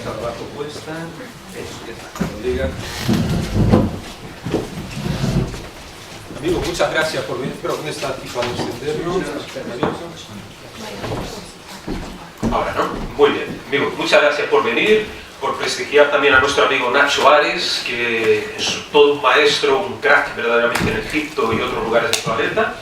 está abajo puesta. Eso, ya está, cuando diga. Amigo, muchas gracias por venir. Pero ¿dónde está aquí para encenderlo? Ahora, ¿no? Muy bien. Amigos, muchas gracias por venir, por prestigiar también a nuestro amigo Nacho Ares, que es todo un maestro, un crack verdaderamente en Egipto y otros lugares del planeta.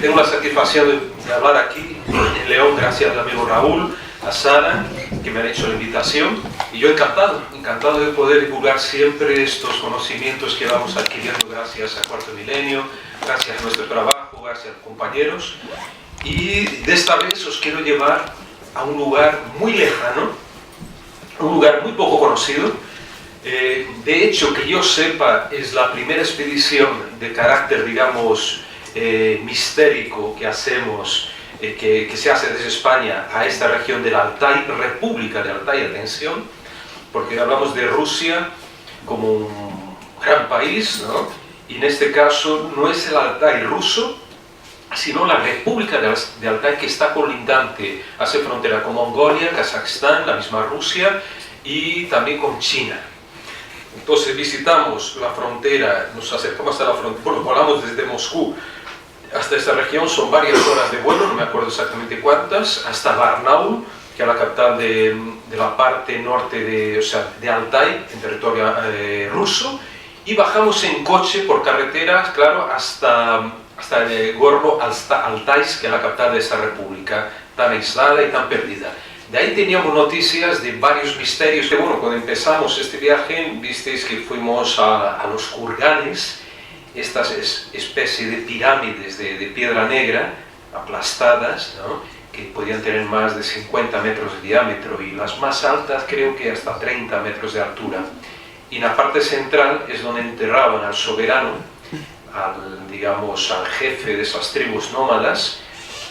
Tengo la satisfacción de hablar aquí en León gracias al amigo Raúl, a Sara, que me han hecho la invitación, y yo encantado de poder divulgar siempre estos conocimientos que vamos adquiriendo gracias a Cuarto Milenio, gracias a nuestro trabajo, gracias a los compañeros. Y de esta vez os quiero llevar a un lugar muy lejano, un lugar muy poco conocido. De hecho, que yo sepa, es la primera expedición de carácter, digamos, mistérico que hacemos, que se hace desde España a esta región del Altai, República de Altai, atención, porque hablamos de Rusia como un gran país, ¿no? Y en este caso no es el Altai ruso, sino la República de Altai, que está colindante, hace frontera con Mongolia, Kazajstán, la misma Rusia y también con China. Entonces visitamos la frontera, nos acercamos hasta la frontera, bueno, volamos desde Moscú hasta esta región, son varias horas de vuelo, no me acuerdo exactamente cuántas, hasta Barnaul, que es la capital de la parte norte de Altai, en territorio ruso, y bajamos en coche por carretera, claro, hasta el Gorno-Altaisk, que es la capital de esta república, tan aislada y tan perdida. De ahí teníamos noticias de varios misterios, que bueno, cuando empezamos este viaje, visteis que fuimos a los kurganes, estas especies de pirámides de piedra negra, aplastadas, ¿no? Que podían tener más de 50 metros de diámetro, y las más altas creo que hasta 30 metros de altura. Y en la parte central es donde enterraban al soberano, al jefe de esas tribus nómadas,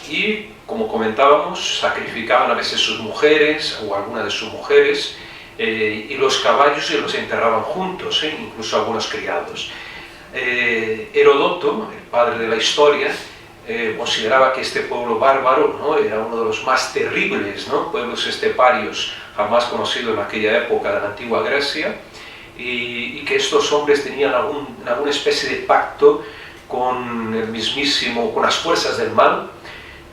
y como comentábamos, sacrificaban a veces sus mujeres o alguna de sus mujeres, y los caballos se los enterraban juntos, incluso algunos criados. Heródoto, el padre de la historia, consideraba que este pueblo bárbaro, ¿no?, era uno de los más terribles, ¿no?, pueblos esteparios jamás conocidos en aquella época de la antigua Grecia, y que estos hombres tenían alguna especie de pacto con con las fuerzas del mal,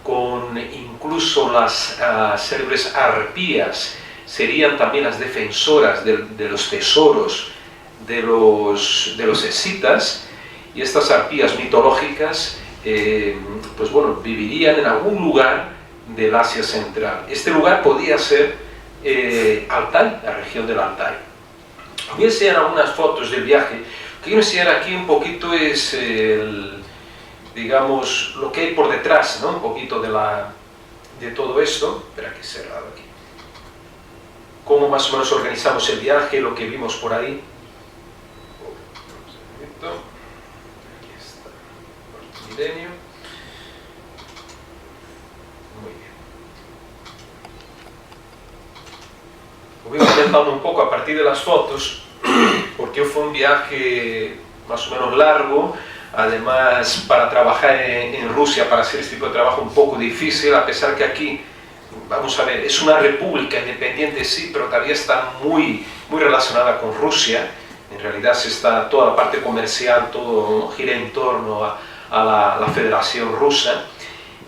con incluso las célebres arpías, serían también las defensoras de los tesoros de los escitas, y estas arpías mitológicas pues bueno, vivirían en algún lugar del Asia Central. Este lugar podía ser Altai, la región del Altai. Voy a enseñar algunas fotos del viaje. Lo que quiero enseñar aquí un poquito es, digamos, lo que hay por detrás, ¿no?, un poquito de todo esto. Espera, que he cerrado aquí. Cómo más o menos organizamos el viaje, lo que vimos por ahí. Aquí está, Cuarto Milenio. Muy bien. Voy comentando un poco a partir de las fotos, porque fue un viaje más o menos largo, además para trabajar en Rusia, para hacer este tipo de trabajo un poco difícil, a pesar que aquí, vamos a ver, es una república independiente, sí, pero todavía está muy relacionada con Rusia. En realidad toda la parte comercial, todo gira en torno a la Federación Rusa.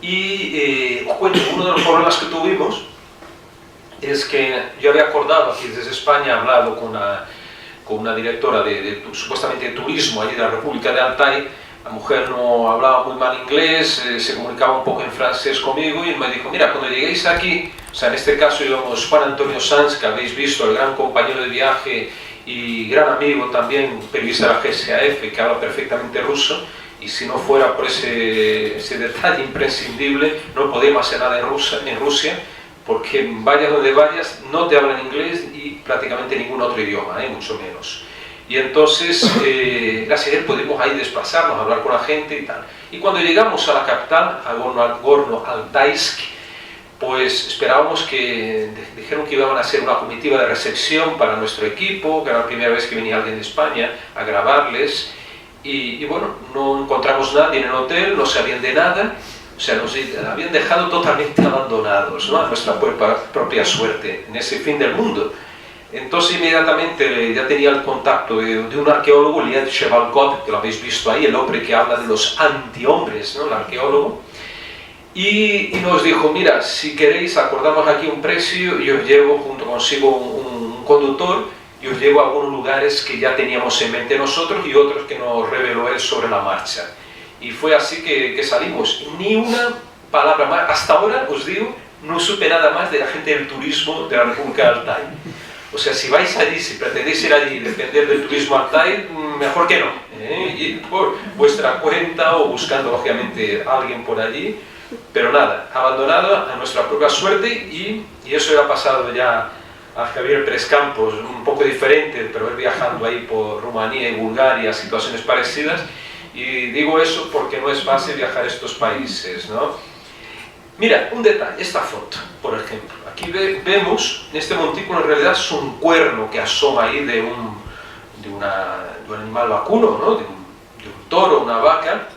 Y bueno, uno de los problemas que tuvimos es que yo había acordado aquí desde España, hablado con una directora supuestamente de turismo allí de la República de Altai. La mujer no hablaba muy mal inglés, se comunicaba un poco en francés conmigo, y me dijo: mira, cuando lleguéis aquí, o sea, en este caso íbamos Juan Antonio Sanz, que habéis visto, el gran compañero de viaje y gran amigo también, periodista de la GSAF, que habla perfectamente ruso, y si no fuera por ese detalle imprescindible, no podíamos hacer nada en Rusia, porque vayas donde vayas, no te hablan inglés y prácticamente ningún otro idioma, mucho menos. Y entonces, gracias a él pudimos ahí desplazarnos, hablar con la gente y tal. Y cuando llegamos a la capital, a Gorno-Altaisk, pues esperábamos dijeron que iban a hacer una comitiva de recepción para nuestro equipo, que era la primera vez que venía alguien de España a grabarles, y bueno, no encontramos nadie en el hotel, no sabían de nada, O sea, nos habían dejado totalmente abandonados, ¿no?, a nuestra propia suerte en ese fin del mundo. Entonces inmediatamente ya tenía el contacto de un arqueólogo, Liad Shevalkot, que lo habéis visto ahí, el hombre que habla de los antihombres, ¿no?, el arqueólogo, y nos dijo, mira, si queréis acordamos aquí un precio y os llevo junto consigo un conductor y os llevo a algunos lugares que ya teníamos en mente nosotros y otros que nos reveló él sobre la marcha. Y fue así que salimos. Ni una palabra más. Hasta ahora, os digo, no supe nada más de la gente del turismo de la República de Altái. O sea, si vais allí, si pretendéis ir allí y depender del turismo Altái, mejor que no. Ir por vuestra cuenta o buscando, lógicamente, a alguien por allí. Pero nada, abandonado a nuestra propia suerte y eso le ha pasado ya a Javier Pérez Campos, un poco diferente, pero él viajando ahí por Rumanía y Bulgaria, situaciones parecidas. Y digo eso porque no es fácil viajar a estos países, ¿no? Mira, un detalle, esta foto, por ejemplo. Aquí vemos, este montículo en realidad es un cuerno que asoma ahí de un animal vacuno, ¿no?, de un toro, una vaca,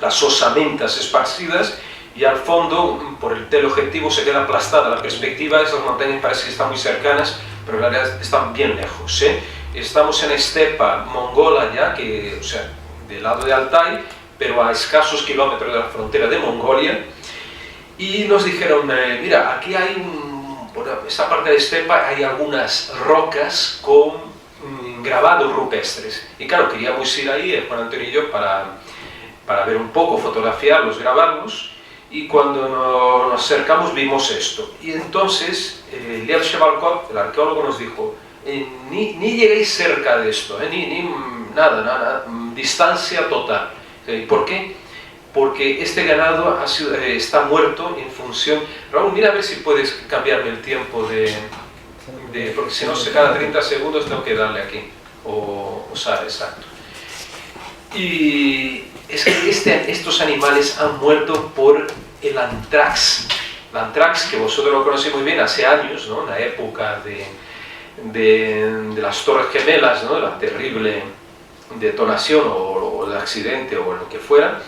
las osamentas esparcidas, y al fondo, por el teleobjetivo, se queda aplastada la perspectiva. Esas montañas parece que están muy cercanas, pero en realidad están bien lejos, ¿eh? Estamos en estepa mongola ya, o sea, del lado de Altái, pero a escasos kilómetros de la frontera de Mongolia, y nos dijeron, mira, aquí hay por esa parte de estepa hay algunas rocas con grabados rupestres, y claro, queríamos ir ahí, Juan Antonio y yo, para ver un poco, fotografiarlos, grabarlos, y cuando nos acercamos vimos esto, y entonces Liad Shevalkot, el arqueólogo, nos dijo, ni lleguéis cerca de esto, nada, distancia total. ¿Por qué? Porque este ganado está muerto en función... Raúl, mira a ver si puedes cambiarme el tiempo porque si no, cada 30 segundos tengo que darle aquí, o usar, exacto. Y es que estos animales han muerto por el antrax. El antrax, que vosotros lo conocéis muy bien, hace años, ¿no?, en la época de las Torres Gemelas, ¿no?, de la terrible detonación o el accidente o lo que fuera,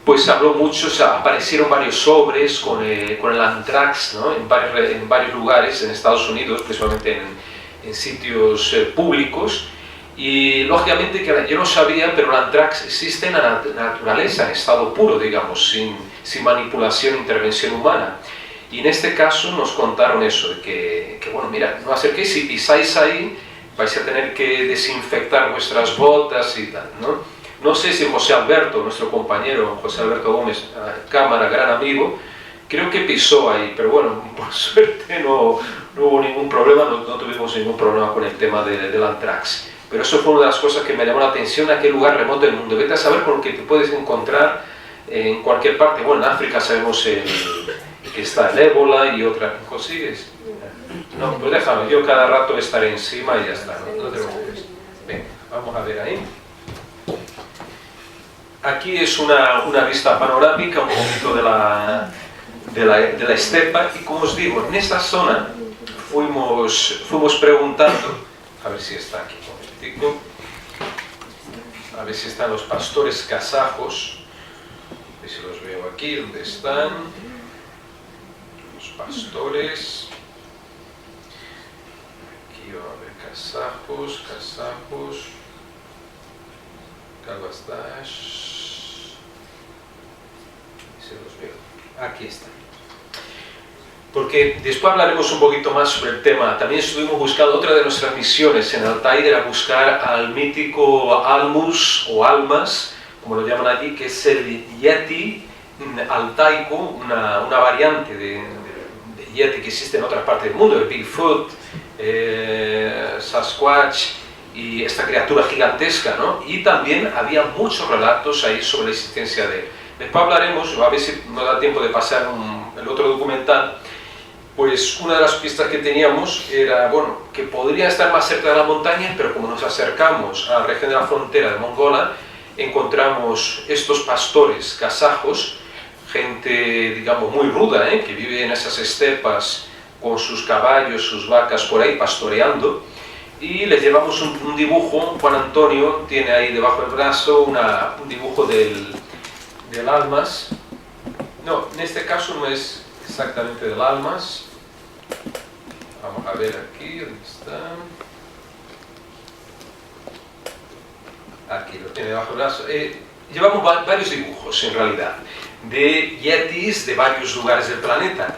pues se habló mucho, aparecieron varios sobres con el antrax, ¿no?, en varios lugares en Estados Unidos, principalmente en sitios públicos, y lógicamente que yo no sabía, pero el antrax existe en la naturaleza, en estado puro, digamos, sin manipulación e intervención humana. Y en este caso nos contaron eso, de que bueno, mira, no acerquéis, si pisáis ahí, vais a tener que desinfectar vuestras botas y tal, ¿no? No sé si José Alberto, nuestro compañero, José Alberto Gómez, cámara, gran amigo, creo que pisó ahí, pero bueno, por suerte no hubo ningún problema, no tuvimos ningún problema con el tema del antrax. Pero eso fue una de las cosas que me llamó la atención, aquel lugar remoto del mundo. Vete a saber con lo que te puedes encontrar en cualquier parte. Bueno, en África sabemos que está el ébola y otras cosas. No, pues déjame, yo cada rato estaré encima y ya está, no te preocupes. Venga, vamos a ver ahí. Aquí es una vista panorámica, un poquito de la estepa, y como os digo, en esta zona fuimos preguntando, a ver si está aquí, un momentico, a ver si están los pastores kazajos, a ver si los veo aquí, ¿dónde están? Los pastores, aquí va a ver kazajos, Kalbastash, se los veo, aquí está. Porque después hablaremos un poquito más sobre el tema. También estuvimos buscando, otra de nuestras misiones en Altái era buscar al mítico Almus o Almas, como lo llaman allí, que es el Yeti altaico, una variante de Yeti que existe en otras partes del mundo, el Bigfoot, Sasquatch y esta criatura gigantesca, ¿no? Y también había muchos relatos ahí sobre la existencia de él. Después hablaremos, a ver si nos da tiempo de pasar el otro documental. Pues una de las pistas que teníamos era, bueno, que podría estar más cerca de la montaña, pero como nos acercamos a la región de la frontera de Mongola, encontramos estos pastores kazajos, gente, digamos, muy ruda, que vive en esas estepas con sus caballos, sus vacas por ahí pastoreando, y les llevamos un dibujo. Juan Antonio tiene ahí debajo del brazo un dibujo del Almas, No, en este caso no es exactamente del almas. Vamos a ver aquí, ¿dónde está? Aquí lo tiene debajo del brazo. Llevamos varios dibujos, en realidad, de yetis de varios lugares del planeta.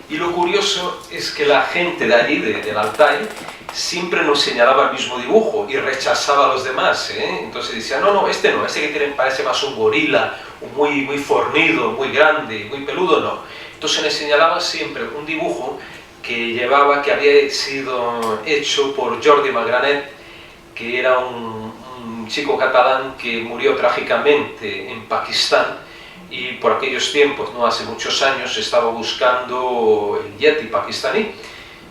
Y lo curioso es que la gente de allí, del Altai, siempre nos señalaba el mismo dibujo y rechazaba a los demás, ¿eh? Entonces decía, no, este no, ese que tiene parece más un gorila, muy fornido, muy grande, muy peludo, no. Entonces le señalaba siempre un dibujo que había sido hecho por Jordi Magranet, que era un chico catalán que murió trágicamente en Pakistán, y por aquellos tiempos, no hace muchos años, estaba buscando el yeti pakistaní.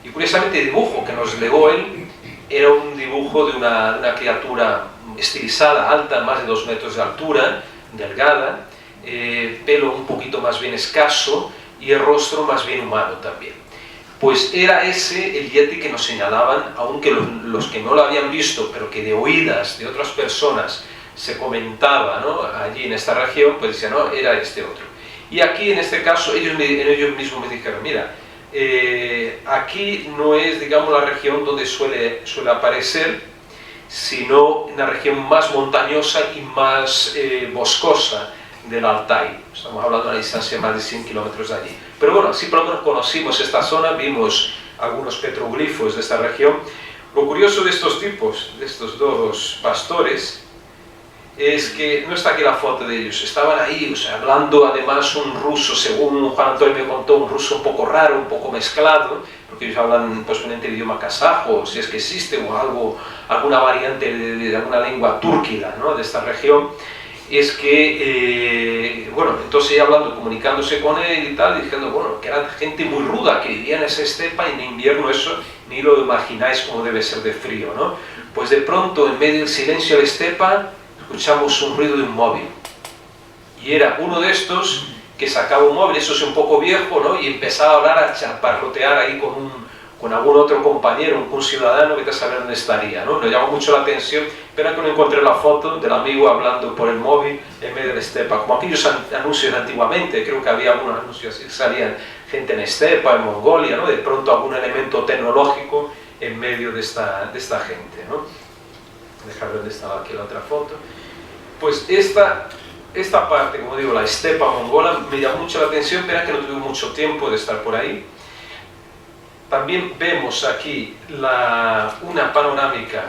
Y curiosamente el dibujo que nos legó él era un dibujo de una criatura estilizada, alta, más de 2 metros de altura, delgada, pelo un poquito más bien escaso y el rostro más bien humano también. Pues era ese el yeti que nos señalaban, aunque los que no lo habían visto, pero que de oídas de otras personas se comentaba, ¿no?, allí en esta región, pues decían, no, era este otro. Y aquí en este caso ellos mismos me dijeron, mira, aquí no es, digamos, la región donde suele aparecer, sino una región más montañosa y más boscosa del Altai. Estamos hablando de una distancia de más de 100 kilómetros de allí. Pero bueno, sí, por lo menos conocimos esta zona, vimos algunos petroglifos de esta región. Lo curioso de estos tipos, de estos dos pastores, es que no está aquí la foto de ellos, estaban ahí, o sea, hablando además un ruso, según Juan Antonio me contó, un ruso un poco raro, un poco mezclado, porque ellos hablan posiblemente el idioma kazajo, si es que existe, o alguna variante de alguna lengua túrquida, ¿no?, de esta región. Es que, bueno, entonces ella hablando, comunicándose con él y tal, diciendo, bueno, que era gente muy ruda, que vivía en esa estepa, y en invierno eso, ni lo imagináis cómo debe ser de frío, ¿no? Pues de pronto, en medio del silencio de la estepa, escuchamos un ruido de un móvil. Y era uno de estos que sacaba un móvil, eso es un poco viejo, ¿no?, y empezaba a hablar, a chaparrotear ahí con algún otro compañero, un ciudadano que te sabe dónde estaría, ¿no? Nos llamó mucho la atención, pero que no encontré la foto del amigo hablando por el móvil en medio de la estepa, como aquellos anuncios antiguamente. Creo que había algunos anuncios que salían gente en estepa, en Mongolia, ¿no?, de pronto algún elemento tecnológico en medio de esta gente, ¿no? Dejar ver dónde estaba aquí la otra foto. Pues esta parte, como digo, la estepa mongola, me llamó mucho la atención, pero que no tuve mucho tiempo de estar por ahí. También vemos aquí una panorámica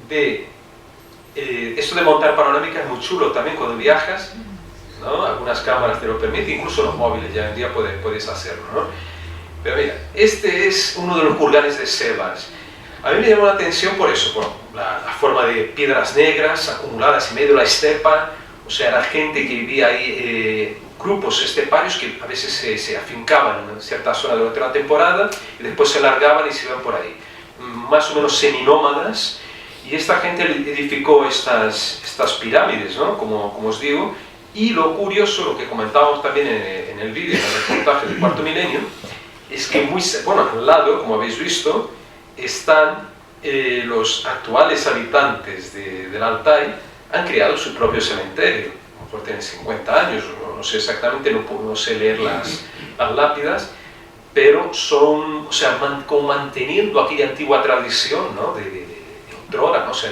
de... esto de montar panorámica es muy chulo también cuando viajas, ¿no? Algunas cámaras te lo permiten, incluso los móviles ya en día puedes hacerlo, ¿no? Pero mira, este es uno de los kurganes de Sebas. A mí me llamó la atención por eso, por la forma de piedras negras acumuladas en medio de la estepa. O sea, era gente que vivía ahí, grupos esteparios que a veces se afincaban en cierta zona durante una temporada y después se largaban y se iban por ahí. Más o menos seminómadas, y esta gente edificó estas pirámides, ¿no?, como os digo. Y lo curioso, lo que comentábamos también en el vídeo, en el reportaje del Cuarto Milenio, es que al lado, como habéis visto, están los actuales habitantes del Altai, han creado su propio cementerio. A lo mejor tienen 50 años, no sé exactamente, no sé leer las lápidas, pero son, o sea, manteniendo aquella antigua tradición, ¿no?, de otrora, ¿no?, o sea,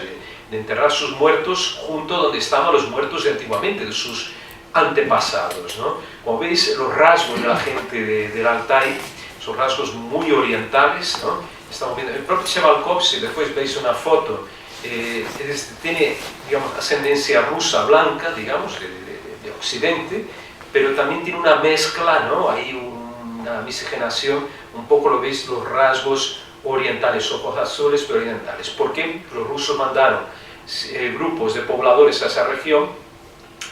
de enterrar sus muertos junto donde estaban los muertos de antiguamente, de sus antepasados, ¿no? Como veis, los rasgos de la gente del Altai son rasgos muy orientales, ¿no? Estamos viendo el propio Chevalkov, si después veis una foto, tiene, digamos, ascendencia rusa blanca, digamos, de Occidente, pero también tiene una mezcla, ¿no?, hay una miscigenación, un poco lo veis, los rasgos orientales, ojos azules pero orientales. ¿Por qué? Los rusos mandaron grupos de pobladores a esa región.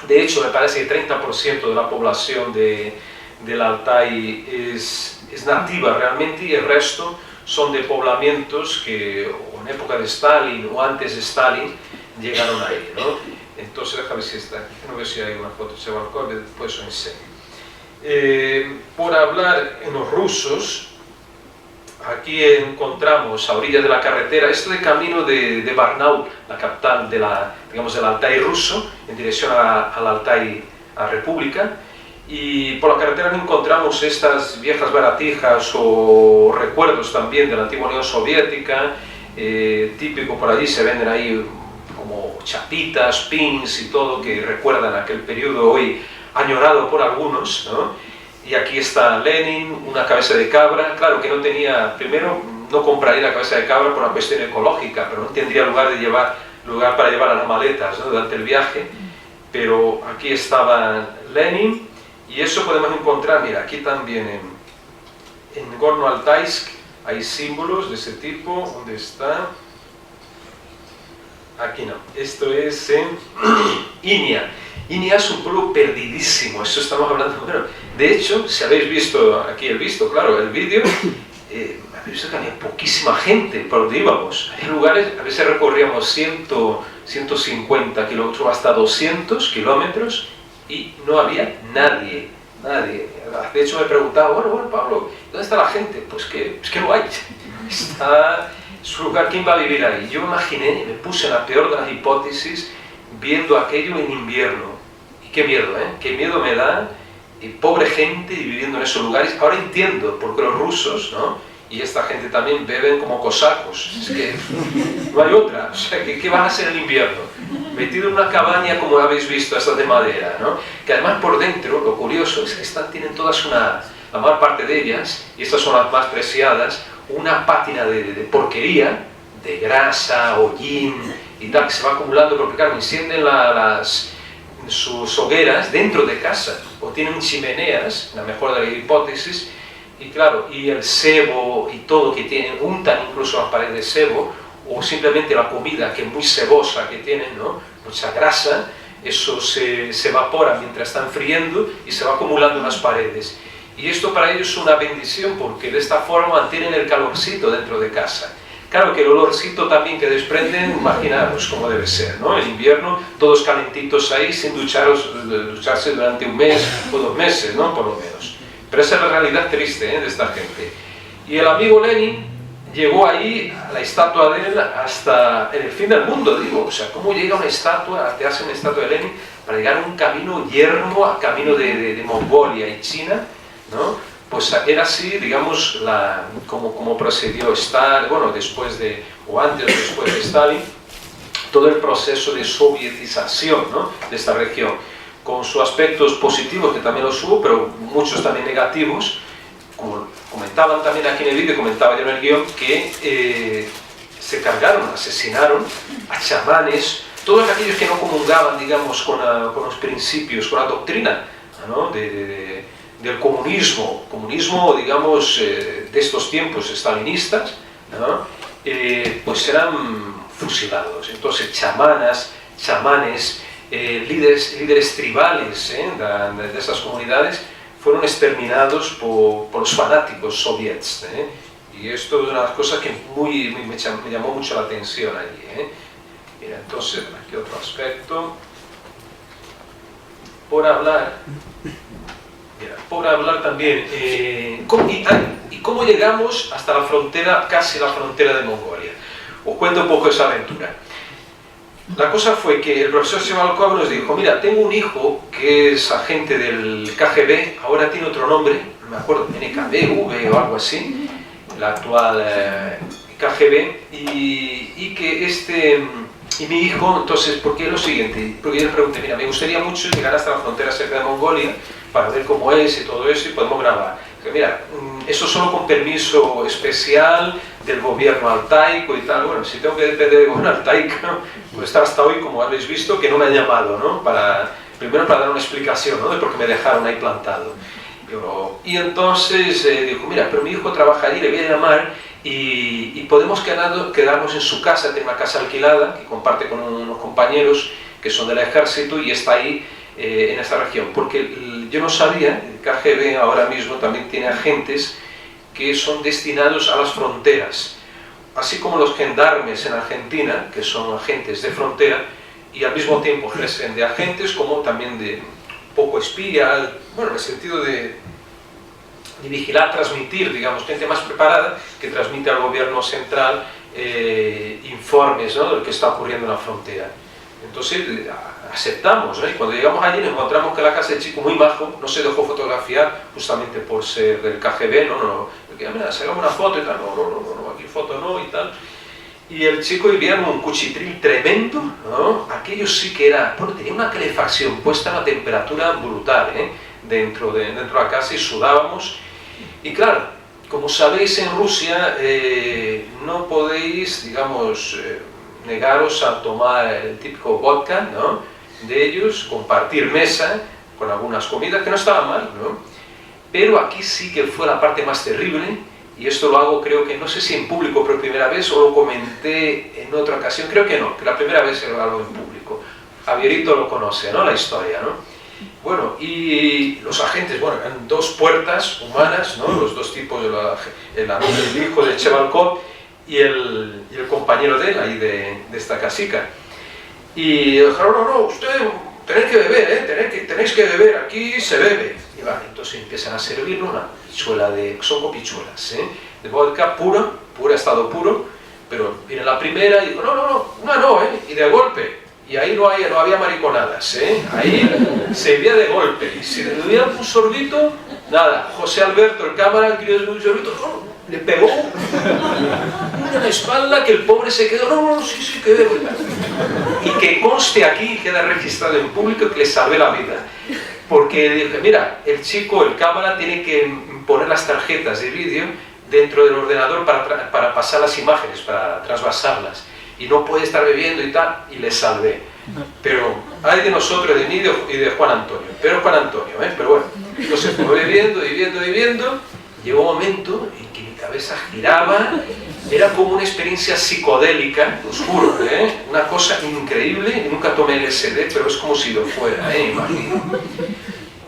De hecho, me parece que 30% de la población del Altai es nativa realmente, y el resto son de poblamientos que o en época de Stalin o antes de Stalin llegaron ahí, ¿no? Entonces, déjame ver si está aquí, no veo si hay una foto de Chevalkov, después os enseño. Por hablar en los rusos, aquí encontramos a orillas de la carretera, esto de camino de Barnaul, la capital digamos, del Altai ruso, en dirección al Altai a República, y por la carretera no encontramos estas viejas baratijas o recuerdos también de la antigua Unión Soviética, típico por allí se venden ahí como chapitas, pins y todo que recuerdan aquel periodo hoy añorado por algunos, ¿no? Y aquí está Lenin, una cabeza de cabra, claro que no tenía, primero no compraría la cabeza de cabra por una cuestión ecológica, pero no tendría lugar para llevar a las maletas, ¿no? Durante el viaje, pero aquí estaba Lenin. Y eso podemos encontrar, mira, aquí también en Gorno-Altaisk hay símbolos de ese tipo. ¿Dónde está? Aquí no. Esto es en Inia. Inia es un pueblo perdidísimo, eso estamos hablando. Bueno, de hecho, si habéis visto aquí el vídeo, habéis visto que había poquísima gente por donde íbamos. Había lugares, a veces recorríamos 150 kilómetros, hasta 200 kilómetros, y no había nadie. De hecho me preguntaba, bueno Pablo, ¿dónde está la gente? Pues que no hay. Es un lugar, ¿quién va a vivir ahí? Yo me imaginé, me puse en la peor de las hipótesis, viendo aquello en invierno. Y qué miedo, ¿eh? Qué miedo me da, pobre gente viviendo en esos lugares. Ahora entiendo por qué los rusos, ¿no? Y esta gente también beben como cosacos. Es que no hay otra. O sea, ¿qué vas a hacer en invierno? Metido en una cabaña como habéis visto, estas de madera, ¿no? Que además por dentro, lo curioso es que tienen todas la mayor parte de ellas, y estas son las más preciadas, una pátina de porquería, de grasa, hollín y tal, que se va acumulando porque claro, encienden sus hogueras dentro de casa, o tienen chimeneas, la mejor de las hipótesis, y claro, y el sebo y todo que tienen, untan incluso las paredes de sebo, o simplemente la comida que es muy sebosa que tienen, ¿no? Mucha grasa, eso se evapora mientras están friendo y se va acumulando en las paredes. Y esto para ellos es una bendición porque de esta forma mantienen el calorcito dentro de casa. Claro que el olorcito también que desprenden, imaginaros cómo debe ser, ¿no? En invierno todos calentitos ahí sin ducharse durante un mes o 2 meses, ¿no? Por lo menos. Pero esa es la realidad triste, de esta gente. Y el amigo Lenin llegó ahí a la estatua de él hasta en el fin del mundo, digo, o sea, ¿cómo llega una estatua, te hace una estatua de Lenin para llegar a un camino yermo, a camino de Mongolia y China, ¿no? Pues era así, digamos, como procedió Stalin, bueno, después o antes o después de Stalin, todo el proceso de sovietización, ¿no? De esta región, con sus aspectos positivos, que también los hubo, pero muchos también negativos. Como comentaban también aquí en el vídeo, comentaba yo en el guión, que se cargaron, asesinaron a chamanes, todos aquellos que no comungaban, digamos, con los principios, con la doctrina, ¿no? del comunismo, digamos, de estos tiempos estalinistas, ¿no? Pues eran fusilados. Entonces chamanes, líderes tribales de esas comunidades, fueron exterminados por los fanáticos soviets, y esto es una de las cosas que me llamó mucho la atención allí. Mira, entonces, aquí otro aspecto. Por hablar también, ¿cómo llegamos hasta la frontera, casi la frontera de Mongolia? Os cuento un poco esa aventura. La cosa fue que el profesor Shevalkov nos dijo, mira, tengo un hijo que es agente del KGB, ahora tiene otro nombre, no me acuerdo, NKVD o algo así, la actual KGB, y mi hijo, entonces, ¿por qué lo siguiente? Porque yo le pregunté, mira, me gustaría mucho llegar hasta la frontera cerca de Mongolia para ver cómo es y todo eso, y podemos grabar. Mira, eso solo con permiso especial del gobierno altaico y tal. Bueno, si tengo que depender del gobierno altaico, pues está hasta hoy, como habéis visto, que no me ha llamado, ¿no? Primero para dar una explicación, ¿no? De por qué me dejaron ahí plantado. Y entonces dijo, mira, pero mi hijo trabaja allí, le voy a llamar y podemos quedarnos en su casa, tiene una casa alquilada que comparte con unos compañeros que son del ejército y está ahí en esta región, porque yo no sabía, el KGB ahora mismo también tiene agentes que son destinados a las fronteras, así como los gendarmes en Argentina, que son agentes de frontera, y al mismo tiempo ejercen de agentes como también de poco espía, bueno, en el sentido de vigilar, transmitir, digamos, gente más preparada que transmite al gobierno central informes, ¿no? De lo que está ocurriendo en la frontera. Entonces aceptamos, ¿eh? Y cuando llegamos allí nos encontramos que la casa del chico muy majo, no se dejó fotografiar justamente por ser del KGB, no, porque mira, sacamos una foto y tal, no, aquí foto no y tal. Y el chico vivía en un cuchitril tremendo, ¿no? Aquello sí que era, bueno, tenía una calefacción puesta a una temperatura brutal, ¿eh? dentro de la casa, y sudábamos. Y claro, como sabéis, en Rusia no podéis, digamos, negaros a tomar el típico vodka, ¿no? de ellos, compartir mesa con algunas comidas que no estaban mal, ¿no? Pero aquí sí que fue la parte más terrible, y esto lo hago, creo que, no sé si en público por primera vez o lo comenté en otra ocasión, creo que no, que la primera vez lo hago en público. Javierito lo conoce, ¿no? La historia, ¿no? Bueno, y los agentes, bueno, eran dos puertas humanas, ¿no? Los dos tipos, el hijo de Chevalkov y el compañero de él, ahí de esta casica. Y dijeron, no, usted tenéis que beber, tenéis que beber, aquí se bebe. Y vale, entonces empiezan a servirnos una pichuela son copichuelas, de vodka puro, estado puro, pero viene la primera y dijo, no, y de golpe. Y ahí no había mariconadas, ahí se bebía de golpe. Y si le bebía un sorbito, nada, José Alberto, el cámara, quería un sorbito, le pegó en la espalda que el pobre se quedó, sí, que bebo. Y que conste aquí, queda registrado en público, que le salvé la vida. Porque dije, mira, el chico, el cámara, tiene que poner las tarjetas de vídeo dentro del ordenador para pasar las imágenes, para trasvasarlas. Y no puede estar bebiendo y tal, y le salvé. Pero hay de nosotros, de mí y de Juan Antonio. Pero Juan Antonio, pero bueno. Entonces fue bebiendo, llegó un momento en que mi cabeza giraba, era como una experiencia psicodélica, os juro, una cosa increíble. Nunca tomé LSD, pero es como si lo fuera, imagino.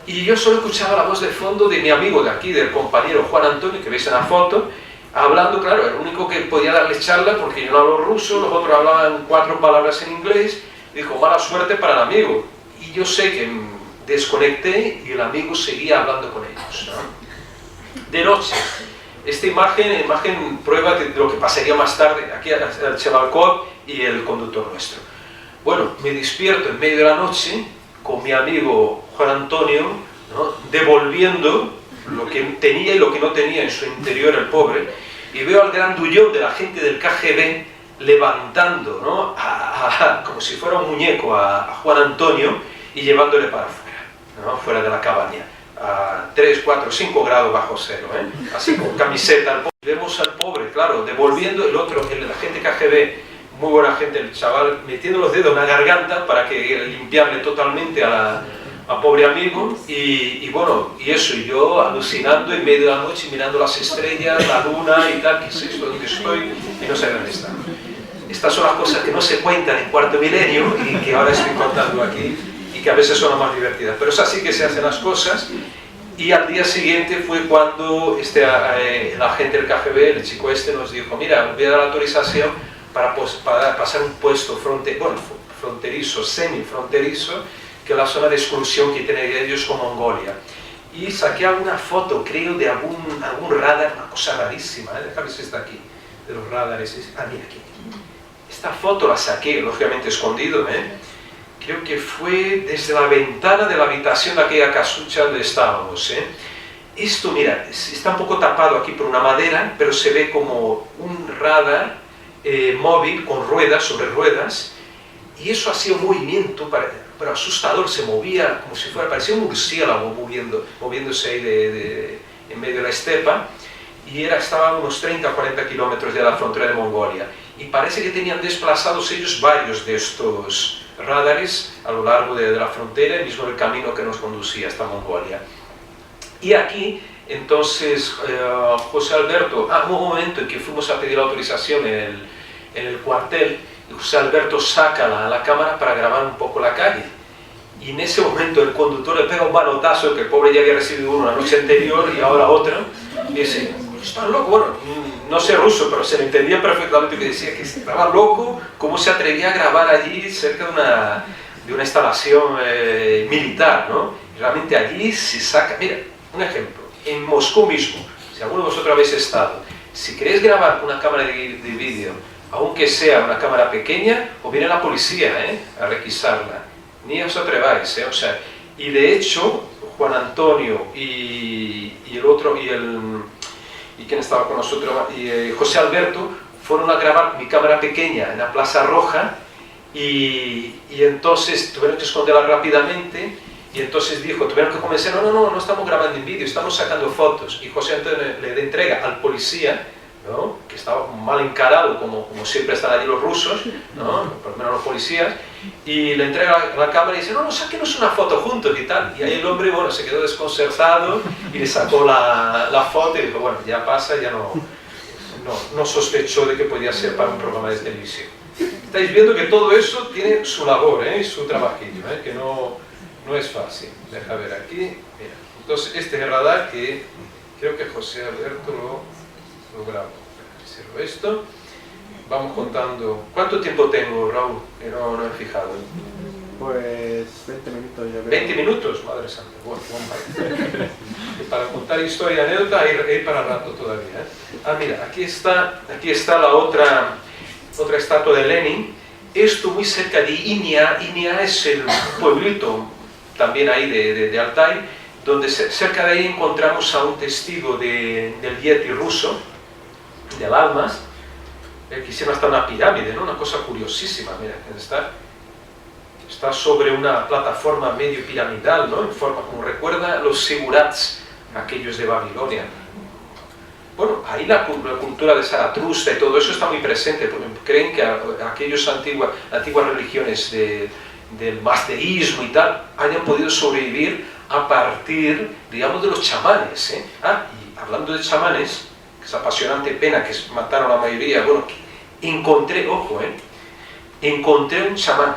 Y yo solo escuchaba la voz de fondo de mi amigo de aquí, del compañero Juan Antonio, que veis en la foto, hablando, claro, el único que podía darle charla, porque yo no hablo ruso, los otros hablaban 4 palabras en inglés. Dijo, mala suerte para el amigo. Y yo sé que desconecté y el amigo seguía hablando con ellos, ¿no? De noche. Esta imagen prueba de lo que pasaría más tarde, aquí el Chevalkov y el conductor nuestro. Bueno, me despierto en medio de la noche con mi amigo Juan Antonio, ¿no? Devolviendo lo que tenía y lo que no tenía en su interior el pobre, y veo al grandullón de la gente del KGB levantando, ¿no? como si fuera un muñeco a Juan Antonio y llevándole para afuera, ¿no? Fuera de la cabaña, a 3, 4, 5 grados bajo cero, así con camiseta. Vemos al pobre, claro, devolviendo el agente KGB, muy buena gente, el chaval, metiendo los dedos en la garganta para que limpiarle totalmente a pobre amigo, y bueno, y eso, y yo alucinando en medio de la noche, mirando las estrellas, la luna y tal, ¿qué es esto? ¿Dónde estoy? Y no sé dónde está. Estas son las cosas que no se cuentan en Cuarto Milenio y que ahora estoy contando aquí, y que a veces son las más divertidas, pero es así que se hacen las cosas. Y al día siguiente fue cuando el agente del KGB, el chico nos dijo, mira, voy a dar la autorización para pasar un puesto fronterizo, semifronterizo, que es la zona de exclusión que tienen ellos con Mongolia. Y saqué alguna foto, creo, de algún radar, una cosa rarísima, déjame ver si está aquí, de los radares. Mira aquí. Esta foto la saqué, lógicamente escondido, creo que fue desde la ventana de la habitación de aquella casucha donde estábamos. Esto, mira, está un poco tapado aquí por una madera, pero se ve como un radar móvil con ruedas, sobre ruedas, y eso hacía un movimiento, pero asustador, se movía como si fuera, parecía un murciélago moviéndose ahí en medio de la estepa, y estaba a unos 30 o 40 kilómetros de la frontera de Mongolia, y parece que tenían desplazados ellos varios de estos radares a lo largo de la frontera y mismo el camino que nos conducía hasta Mongolia. Y aquí, entonces, José Alberto, hubo un momento en que fuimos a pedir la autorización en el cuartel, y José Alberto saca la cámara para grabar un poco la calle, y en ese momento el conductor le pega un manotazo, que el pobre ya había recibido uno la noche anterior y ahora otra, y dice, ¿estás loco? Bueno, no sé ruso, pero se le entendía perfectamente que decía que estaba loco, cómo se atrevía a grabar allí cerca de una instalación militar, ¿no? Y realmente allí se saca, mira, un ejemplo, en Moscú mismo, si alguno de vosotros habéis estado, si queréis grabar una cámara de vídeo aunque sea una cámara pequeña, o viene la policía a requisarla. Ni os atreváis, o sea, y de hecho, Juan Antonio y el otro, y quien estaba con nosotros, y José Alberto, fueron a grabar mi cámara pequeña en la Plaza Roja, y entonces tuvieron que esconderla rápidamente, y entonces tuvieron que convencer, no estamos grabando en vídeo, estamos sacando fotos, y José Antonio le entrega al policía, ¿no? Que estaba mal encarado, como siempre están allí los rusos, ¿no? Por lo menos los policías, y le entrega la cámara y dice, no, sáquenos una foto juntos y tal, y ahí el hombre, bueno, se quedó desconcertado y le sacó la foto y dijo, bueno, ya pasa, ya no sospechó de que podía ser para un programa de televisión. Estáis viendo que todo eso tiene su labor, su trabajillo, que no es fácil. Deja ver aquí, mira, entonces este es el radar que creo que José Alberto lo grabó. Cierro esto, vamos contando. ¿Cuánto tiempo tengo, Raúl? Que no he fijado. Pues 20 minutos ya veo. 20 minutos, madre santa. Bueno, para contar historia y anécdota hay para rato todavía. Ah, mira, aquí está la otra estatua de Lenin. Esto muy cerca de Inia. Inia es el pueblito también ahí de Altai, donde cerca de ahí encontramos a un testigo del Yeti ruso, del Almas, que hicieron hasta una pirámide, ¿no? Una cosa curiosísima, mira, está sobre una plataforma medio piramidal, ¿no? En forma, como recuerda los sigurats, aquellos de Babilonia. Bueno, ahí la cultura de Zaratustra y todo eso está muy presente, porque creen que aquellas antiguas religiones del mazdeísmo y tal, hayan podido sobrevivir a partir, digamos, de los chamanes, y hablando de chamanes, que es apasionante pena que mataron a la mayoría, bueno, encontré un chamán,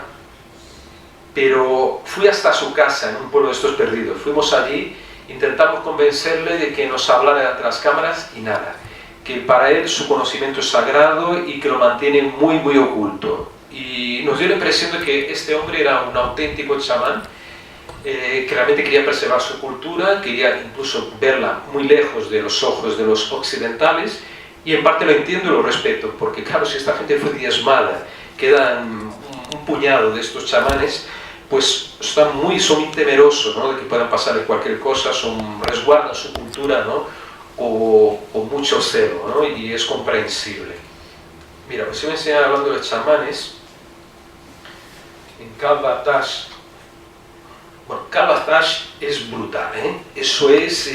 pero fui hasta su casa en un pueblo de estos perdidos, fuimos allí, intentamos convencerle de que nos hablara ante las cámaras y nada, que para él su conocimiento es sagrado y que lo mantiene muy muy oculto, y nos dio la impresión de que este hombre era un auténtico chamán, que realmente quería preservar su cultura, quería incluso verla muy lejos de los ojos de los occidentales, y en parte lo entiendo y lo respeto, porque claro, si esta gente fue diezmada, quedan un puñado de estos chamanes, pues son muy temerosos, ¿no? De que puedan pasarle cualquier cosa, resguardan su cultura, ¿no? Con mucho celo, ¿no? Y es comprensible. Mira, pues si me enseñan hablando de chamanes, en Kalbatash. Bueno, Kalbatash es brutal, Eso es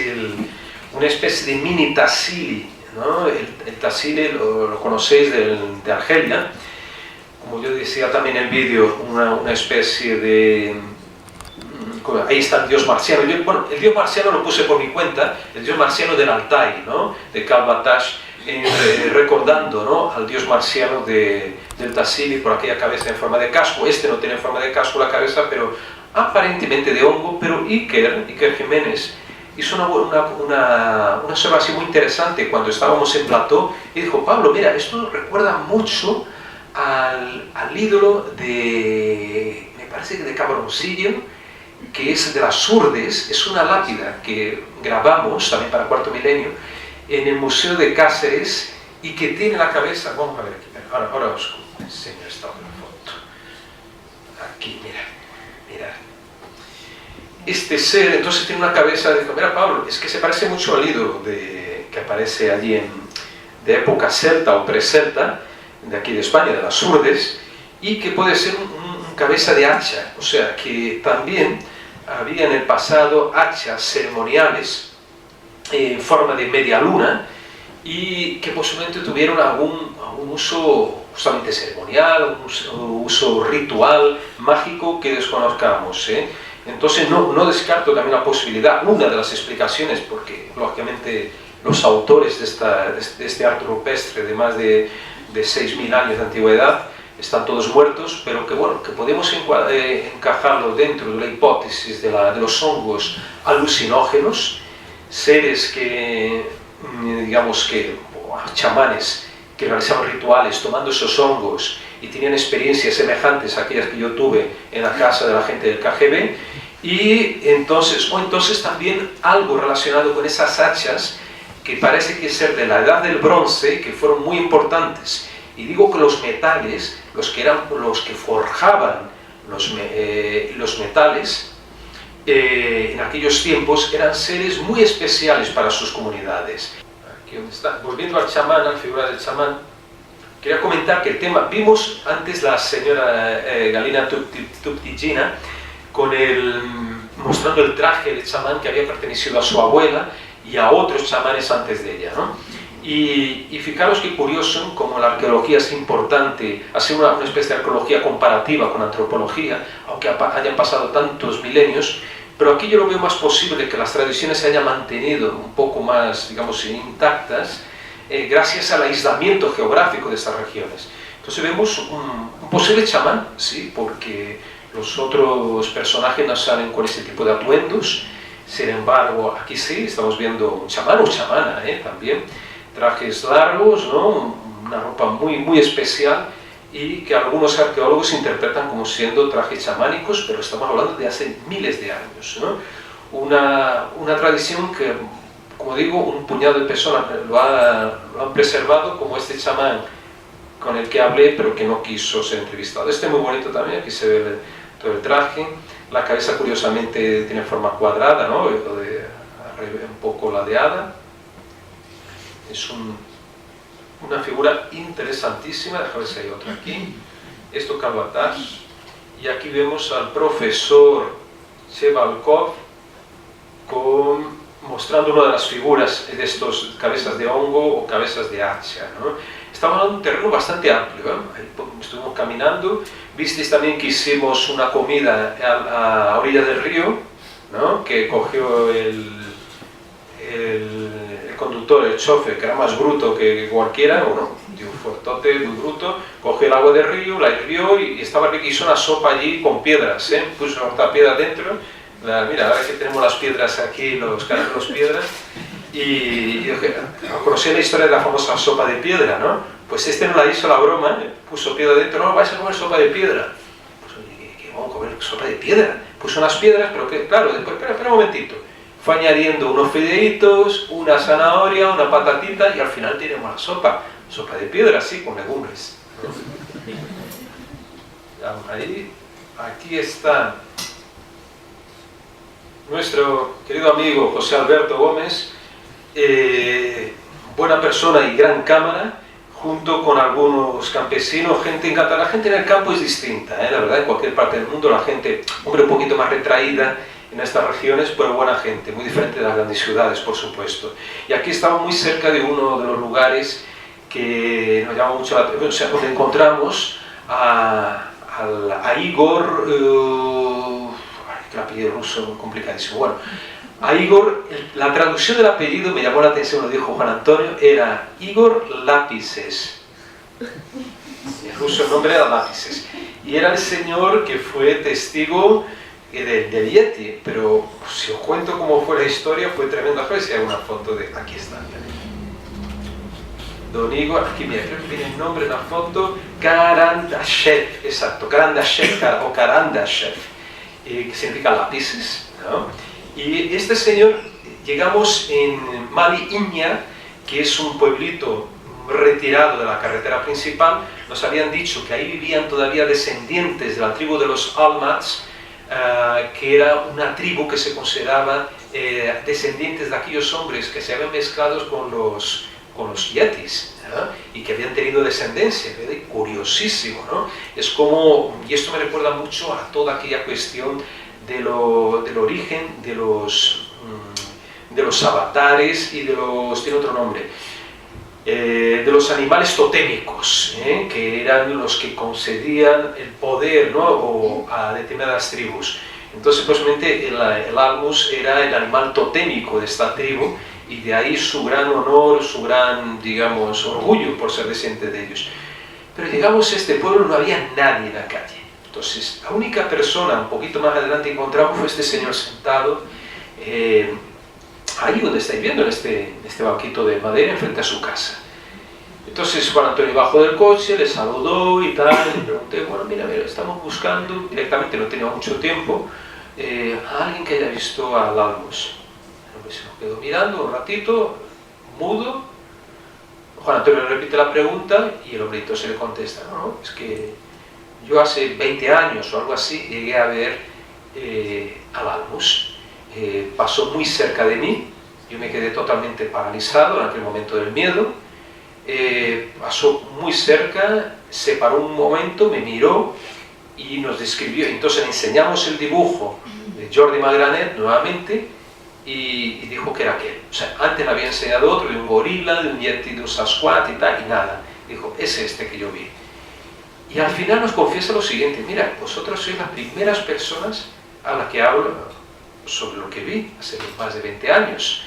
una especie de mini Tassili, ¿no? El Tassili lo conocéis de Argelia, como yo decía también en el vídeo, una especie de... Ahí está el dios marciano. El dios marciano lo puse por mi cuenta, el dios marciano del Altai, ¿no? De Kalbatash, recordando, ¿no? Al dios marciano del Tassili por aquella cabeza en forma de casco. Este no tiene forma de casco la cabeza, pero aparentemente de hongo. Pero Iker Jiménez hizo una observación muy interesante cuando estábamos en plató y dijo, Pablo, mira, esto recuerda mucho al ídolo me parece que de Cabroncillo, que es de las Urdes. Es una lápida que grabamos también para Cuarto Milenio en el Museo de Cáceres y que tiene la cabeza, vamos a ver aquí, ahora os enseño esta otra foto. Aquí, mira. Este ser entonces tiene una cabeza, dijo, mira Pablo, es que se parece mucho al ídolo que aparece allí de época celta o pre-celta, de aquí de España, de las Urdes, y que puede ser un cabeza de hacha, o sea que también había en el pasado hachas ceremoniales en forma de media luna y que posiblemente tuvieron algún uso justamente ceremonial, un uso ritual, mágico que desconozcamos, Entonces no descarto también la posibilidad, una de las explicaciones, porque lógicamente los autores de este arte rupestre de más de 6.000 años de antigüedad están todos muertos, pero que bueno, que podemos encajarlo dentro de la hipótesis de los hongos alucinógenos, seres que, digamos que, chamanes que realizaban rituales tomando esos hongos y tenían experiencias semejantes a aquellas que yo tuve en la casa de la gente del KGB, y entonces también algo relacionado con esas hachas que parece que ser de la edad del bronce, que fueron muy importantes Y digo que los metales, los que forjaban los metales, en aquellos tiempos eran seres muy especiales para sus comunidades. Aquí donde está. Volviendo al chamán, a la figura del chamán, quería comentar que el tema, vimos antes la señora Galina Tuptigina mostrando el traje del chamán que había pertenecido a su abuela y a otros chamanes antes de ella, ¿no? Y fijaros qué curioso, como la arqueología es importante, hacer una especie de arqueología comparativa con antropología, aunque hayan pasado tantos milenios, pero aquí yo lo veo más posible que las tradiciones se hayan mantenido un poco más, digamos, intactas, gracias al aislamiento geográfico de estas regiones. Entonces vemos un posible chamán, sí, porque los otros personajes no salen con ese tipo de atuendos. Sin embargo, aquí sí, estamos viendo un chamán o chamana, también, trajes largos, ¿no? Una ropa muy, muy especial, y que algunos arqueólogos interpretan como siendo trajes chamánicos, pero estamos hablando de hace miles de años, ¿no? Una tradición que, como digo, un puñado de personas lo han preservado, como este chamán con el que hablé, pero que no quiso ser entrevistado. Este es muy bonito también, aquí se ve todo el traje, la cabeza curiosamente tiene forma cuadrada, ¿no? Un poco ladeada. Es una figura interesantísima. Déjame ver si hay otra aquí. Esto Calvatage. Y aquí vemos al profesor Chevalkov mostrando una de las figuras de estos cabezas de hongo o cabezas de hacha, ¿no? Estamos en un terreno bastante amplio, ¿eh? Ahí estuvimos caminando. Visteis también que hicimos una comida a orilla del río, ¿no? Que cogió el conductor, el chofer, que era más bruto que cualquiera, bueno, un fuertote, muy bruto, cogió el agua del río, la hirvió y hizo una sopa allí con piedras, puso una piedra dentro. Mira, ahora que tenemos las piedras aquí, los piedras, y conocí la historia de la famosa sopa de piedra, ¿no? Pues este no la hizo la broma, puso piedra dentro, no, vais a comer sopa de piedra. Pues, ¿qué vamos a comer sopa de piedra? Puso unas piedras, pero que, claro, después, espera un momentito. Fue añadiendo unos fideitos, una zanahoria, una patatita, y al final tenemos la sopa de piedra, sí, con legumbres. Ahí, aquí está nuestro querido amigo José Alberto Gómez, buena persona y gran cámara, junto con algunos campesinos, gente encantada. La gente en el campo es distinta, la verdad, en cualquier parte del mundo la gente, hombre, un poquito más retraída en estas regiones, pero buena gente, muy diferente de las grandes ciudades, por supuesto. Y aquí estamos muy cerca de uno de los lugares que nos llama mucho la atención, o sea, donde encontramos a Igor, el apellido ruso muy complicadísimo. Bueno, a Igor, la traducción del apellido me llamó la atención, lo dijo Juan Antonio, era Igor Lápices. En ruso el nombre era Lápices. Y era el señor que fue testigo del Yeti, pero si os cuento cómo fue la historia, fue tremenda. A ver si hay una foto de... Aquí está. Don Igor, aquí mira, creo que viene el nombre en la foto, Karandashev, exacto, Karandashev o Karandashev, que significa lápices, ¿no? Y este señor, llegamos en Mali Iña, que es un pueblito retirado de la carretera principal. Nos habían dicho que ahí vivían todavía descendientes de la tribu de los Almats, que era una tribu que se consideraba descendientes de aquellos hombres que se habían mezclado con los yetis, ¿no? Y que habían tenido descendencia. Curiosísimo, ¿no? Es como, y esto me recuerda mucho a toda aquella cuestión del origen de los avatares y tiene otro nombre, de los animales totémicos, que eran los que concedían el poder, ¿no? a determinadas tribus. Entonces, posiblemente el almus era el animal totémico de esta tribu, y de ahí su gran honor, su gran, digamos, orgullo por ser descendiente de ellos. Pero llegamos a este pueblo, no había nadie en la calle. Entonces, la única persona, un poquito más adelante encontramos, fue este señor sentado, ahí donde estáis viendo, en este banquito de madera, enfrente a su casa. Entonces Juan Antonio bajó del coche, le saludó y tal, le pregunté, bueno, mira, estamos buscando, directamente no tenía mucho tiempo, a alguien que haya visto al almus. Pues se nos quedó mirando un ratito, mudo, Juan Antonio le repite la pregunta y el hombre entonces le contesta, no, es que yo hace 20 años o algo así llegué a ver al Almus, pasó muy cerca de mí, yo me quedé totalmente paralizado en aquel momento del miedo, pasó muy cerca, se paró un momento, me miró y nos describió, entonces le enseñamos el dibujo de Jordi Magranet nuevamente y dijo que era aquel. O sea, antes le había enseñado otro de un gorila, de un yeti, de un sasquatch y tal, y nada. Dijo, es este que yo vi. Y al final nos confiesa lo siguiente, mira, vosotros sois las primeras personas a las que hablo sobre lo que vi hace más de 20 años.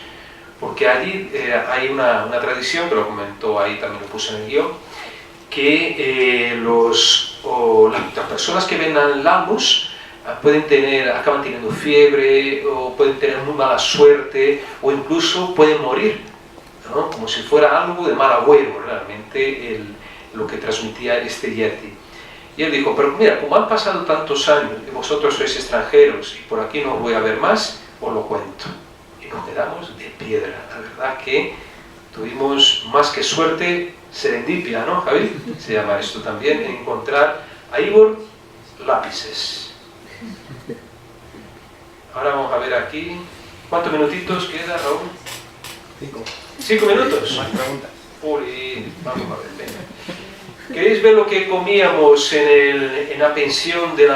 Porque allí hay una tradición, que lo comentó ahí, también lo puse en el guión, que las personas que ven al Almus acaban teniendo fiebre, o pueden tener muy mala suerte, o incluso pueden morir, ¿no? Como si fuera algo de mal agüero, realmente, lo que transmitía este yeti. Y él dijo, pero mira, como han pasado tantos años, y vosotros sois extranjeros, y por aquí no os voy a ver más, os lo cuento. Y nos quedamos de piedra. La verdad que tuvimos más que suerte, serendipia, ¿no, Javi? Se llama esto también, en encontrar a Igor lápices. Ahora vamos a ver aquí, ¿cuántos minutitos queda, Raúl? 5. 5 minutos. Más preguntas. Uy, vamos a ver, venga. ¿Queréis ver lo que comíamos en la pensión de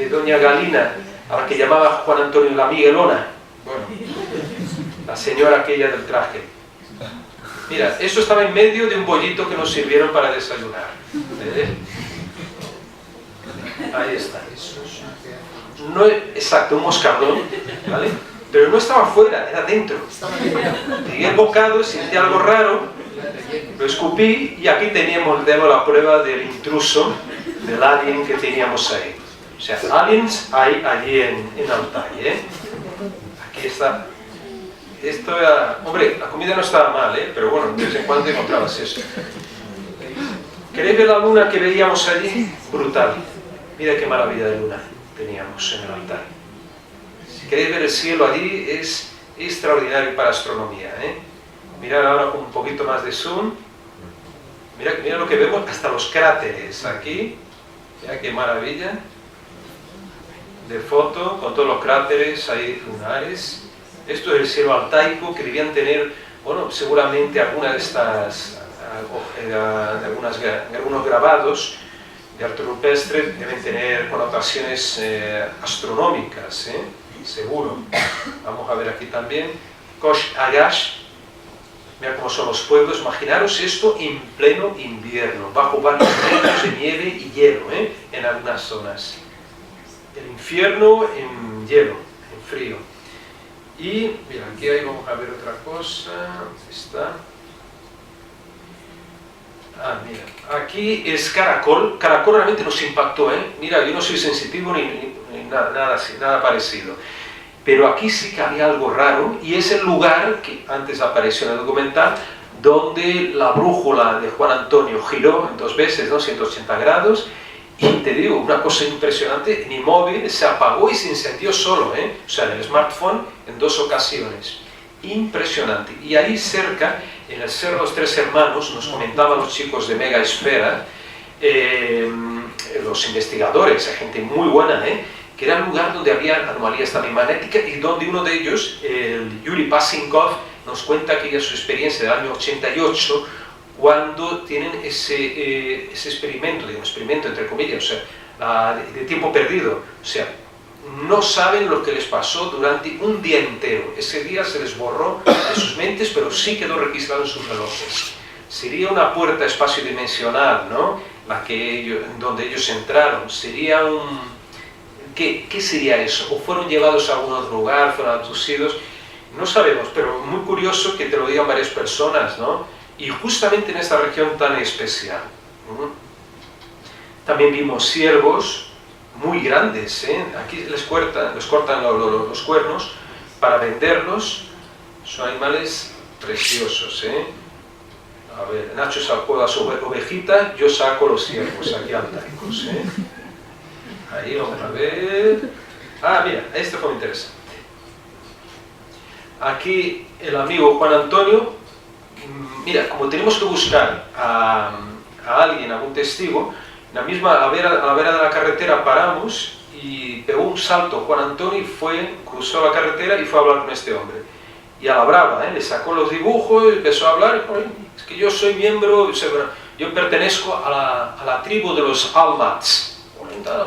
doña Galina, a la que llamaba Juan Antonio la Miguelona? Bueno, la señora aquella del traje. Mira, eso estaba en medio de un bollito que nos sirvieron para desayunar. Ahí está. No, exacto, un moscardón, ¿vale? Pero no estaba fuera, era dentro. Pegué el bocado, sentí algo raro, lo escupí y aquí teníamos la prueba del intruso, del alien que teníamos ahí. O sea, aliens hay allí en Altai, ¿eh? Aquí está. Esto era... Hombre, la comida no estaba mal, ¿eh? Pero bueno, de vez en cuando encontrabas eso. ¿Queréis ver la luna que veíamos allí? Brutal. Mira qué maravilla de luna teníamos en el altar. Si queréis ver el cielo allí, es extraordinario para astronomía, ¿eh? Mirad ahora con un poquito más de zoom. Mira lo que vemos, hasta los cráteres aquí. Mira qué maravilla de foto, con todos los cráteres ahí lunares. Esto es el cielo altaico, que debían tener, bueno, seguramente alguna de estas, algunos grabados de arte rupestre deben tener connotaciones astronómicas, seguro. Vamos a ver aquí también, Kosh Agash, mira cómo son los pueblos, imaginaros esto en pleno invierno, bajo varios metros de nieve y hielo, en algunas zonas. El infierno en hielo, en frío. Y, mira, aquí ahí vamos a ver otra cosa, está. Ah, mira, aquí es Caracol. Caracol realmente nos impactó, ¿eh? Mira, yo no soy sensitivo ni nada así, nada parecido. Pero aquí sí que había algo raro, y es el lugar que antes apareció en el documental, donde la brújula de Juan Antonio giró en 2 veces, ¿no? 180 grados, y te digo, una cosa impresionante, mi móvil se apagó y se encendió solo, o sea, en el smartphone en 2 ocasiones. Impresionante. Y ahí cerca, en el Cerro de los Tres Hermanos, nos comentaban los chicos de Mega Esfera, los investigadores, gente muy buena, que era el lugar donde había anomalías también magnéticas, y donde uno de ellos, el Yuri Pasinkov, nos cuenta aquella su experiencia del año 88, cuando tienen ese experimento, digo, experimento entre comillas, o sea, de tiempo perdido, o sea, no saben lo que les pasó durante un día entero. Ese día se les borró de sus mentes, pero sí quedó registrado en sus relojes. Sería una puerta espacio-dimensional, ¿no? Donde ellos entraron. Sería un... ¿Qué sería eso? ¿O fueron llevados a algún otro lugar, fueron abducidos? No sabemos, pero muy curioso que te lo digan varias personas, ¿no? Y justamente en esta región tan especial. También vimos ciervos muy grandes, aquí les cortan los cuernos para venderlos. Son animales preciosos, A ver, Nacho sacó las ovejitas, yo saco los ciervos aquí altaicos, Ahí vamos a ver. Ah, mira, este fue interesante. Aquí el amigo Juan Antonio, mira, como tenemos que buscar a alguien, a un testigo, a la vera de la carretera paramos y pegó un salto Juan Antonio, cruzó la carretera y fue a hablar con este hombre. Y a la brava, le sacó los dibujos, empezó a hablar, es que yo soy miembro, yo pertenezco a la tribu de los Almats.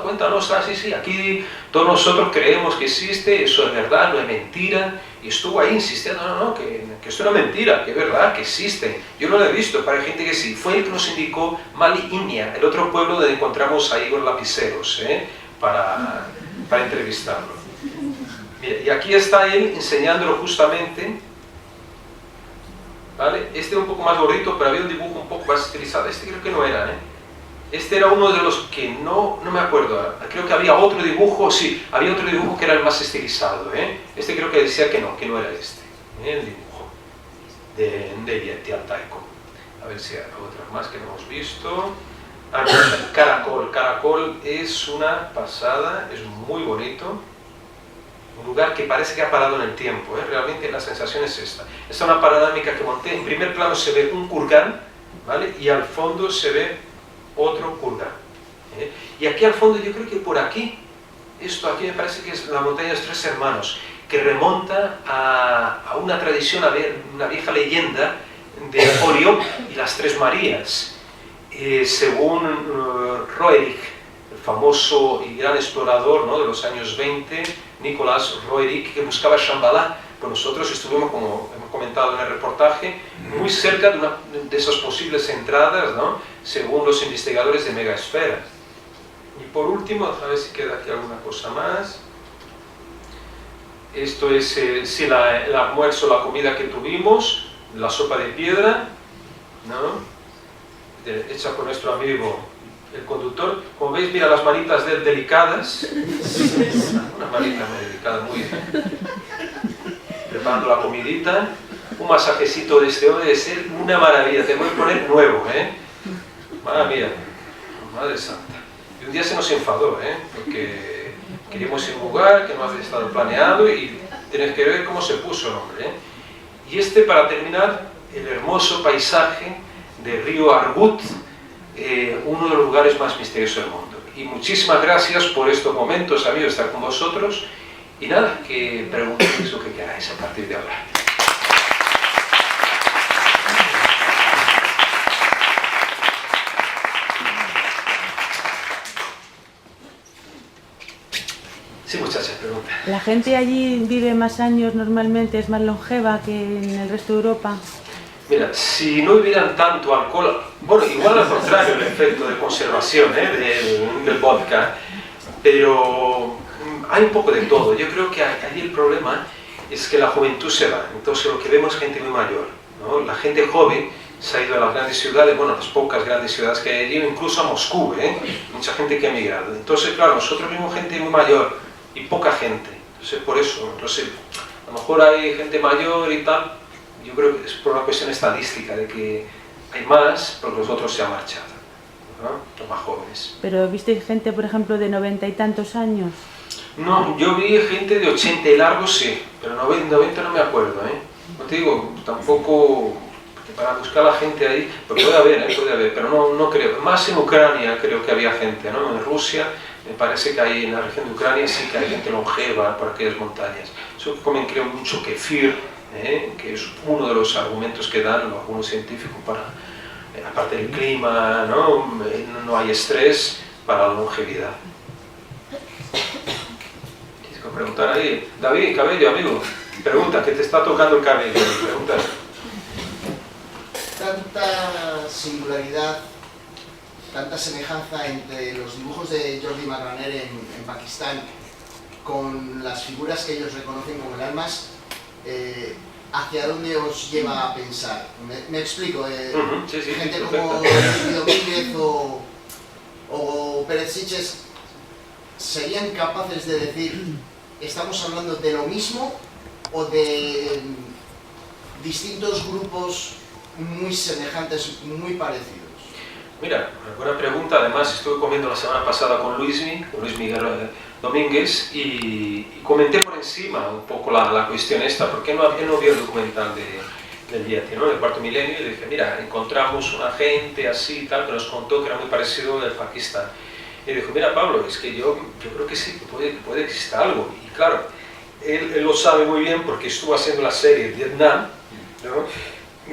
Cuéntanos, sí, aquí todos nosotros creemos que existe, eso es verdad, no es mentira. Y estuvo ahí insistiendo, no, que esto no es mentira, que es verdad, que existe. Yo no lo he visto, pero hay gente que sí. Fue el que nos indicó Mali Inia, el otro pueblo donde encontramos a Igor Lapiceros, para entrevistarlo. Mira, y aquí está él enseñándolo justamente, ¿vale? Este un poco más gordito, pero había un dibujo un poco más estilizado. Este creo que no era, Este era uno de los que no me acuerdo. Creo que había otro dibujo, sí, había otro dibujo que era el más estilizado, Este creo que decía que no era este, el dibujo de Yeti Altaico. A ver si hay otras más que no hemos visto. Caracol es una pasada, es muy bonito. Un lugar que parece que ha parado en el tiempo, realmente la sensación es esta. Esta es una panorámica que monté. En primer plano se ve un kurgán, ¿vale? Y al fondo se ve otro kurgán. Y aquí al fondo, yo creo que por aquí, esto aquí me parece que es la montaña de los Tres Hermanos, que remonta a una tradición, a una vieja leyenda de Orión y las Tres Marías. Según Roerich, el famoso y gran explorador, ¿no?, de los años 20, Nicolás Roerich, que buscaba Shambhala, pues nosotros estuvimos, como hemos comentado en el reportaje, muy cerca de esas posibles entradas, ¿no?, según los investigadores de Megaesfera. Y por último, a ver si queda aquí alguna cosa más. Esto es el almuerzo, la comida que tuvimos, la sopa de piedra, ¿no?, hecha por nuestro amigo el conductor. Como veis, mira las manitas de él delicadas, una manita muy delicada, muy bien, preparando la comidita. Un masajecito de este hombre debe ser una maravilla, te voy a poner nuevo, madre mía, madre santa. Y un día se nos enfadó, porque queríamos ir a un lugar que no había estado planeado y tienes que ver cómo se puso el hombre, Y para terminar, el hermoso paisaje del río Argut, uno de los lugares más misteriosos del mundo. Y muchísimas gracias por estos momentos, amigos, estar con vosotros. Y nada, que preguntéis lo que queráis a partir de ahora. Sí, muchachas, pregunta. ¿La gente allí vive más años normalmente, es más longeva que en el resto de Europa? Mira, si no bebieran tanto alcohol, bueno, igual al contrario el efecto de conservación del vodka, pero hay un poco de todo. Yo creo que allí el problema es que la juventud se va, entonces lo que vemos es gente muy mayor, ¿no? La gente joven se ha ido a las grandes ciudades, bueno, las pocas grandes ciudades que hay allí, incluso a Moscú, mucha gente que ha emigrado. Entonces, claro, nosotros vemos gente muy mayor y poca gente, entonces por eso, entonces, a lo mejor hay gente mayor y tal. Yo creo que es por una cuestión estadística, de que hay más, porque los otros se han marchado, ¿no?, los más jóvenes. ¿Pero visteis gente, por ejemplo, de 90 y tantos años? No, yo vi gente de 80 y largos, sí, pero 90 no me acuerdo, No te digo, tampoco, porque para buscar a la gente ahí, pero puede haber, pero no creo. Más en Ucrania creo que había gente, ¿no? En Rusia, me parece que hay, en la región de Ucrania sí que hay gente longeva por aquellas montañas. Eso que comen, creo, mucho kefir, que es uno de los argumentos que dan algunos científicos para, aparte del clima, no hay estrés para la longevidad. ¿Quieres preguntar ahí? David, cabello, amigo, pregunta, que te está tocando el cabello, pregunta. Tanta singularidad, tanta semejanza entre los dibujos de Jordi Magraner en Pakistán con las figuras que ellos reconocen como el almas, ¿hacia dónde os lleva a pensar? Me explico, sí, gente sí, como Domínguez o Pérez Siches serían capaces de decir, ¿estamos hablando de lo mismo o de distintos grupos muy semejantes, muy parecidos? Mira, una buena pregunta. Además, estuve comiendo la semana pasada con Luis Miguel Domínguez y comenté por encima un poco la cuestión esta, porque no vio el documental del Yeti, ¿no? Del cuarto milenio, y le dije, mira, encontramos un agente así y tal, que nos contó que era muy parecido del Pakistán. Y dijo, mira Pablo, es que yo creo que sí, que puede existir algo. Y claro, él lo sabe muy bien porque estuvo haciendo la serie Vietnam, ¿no?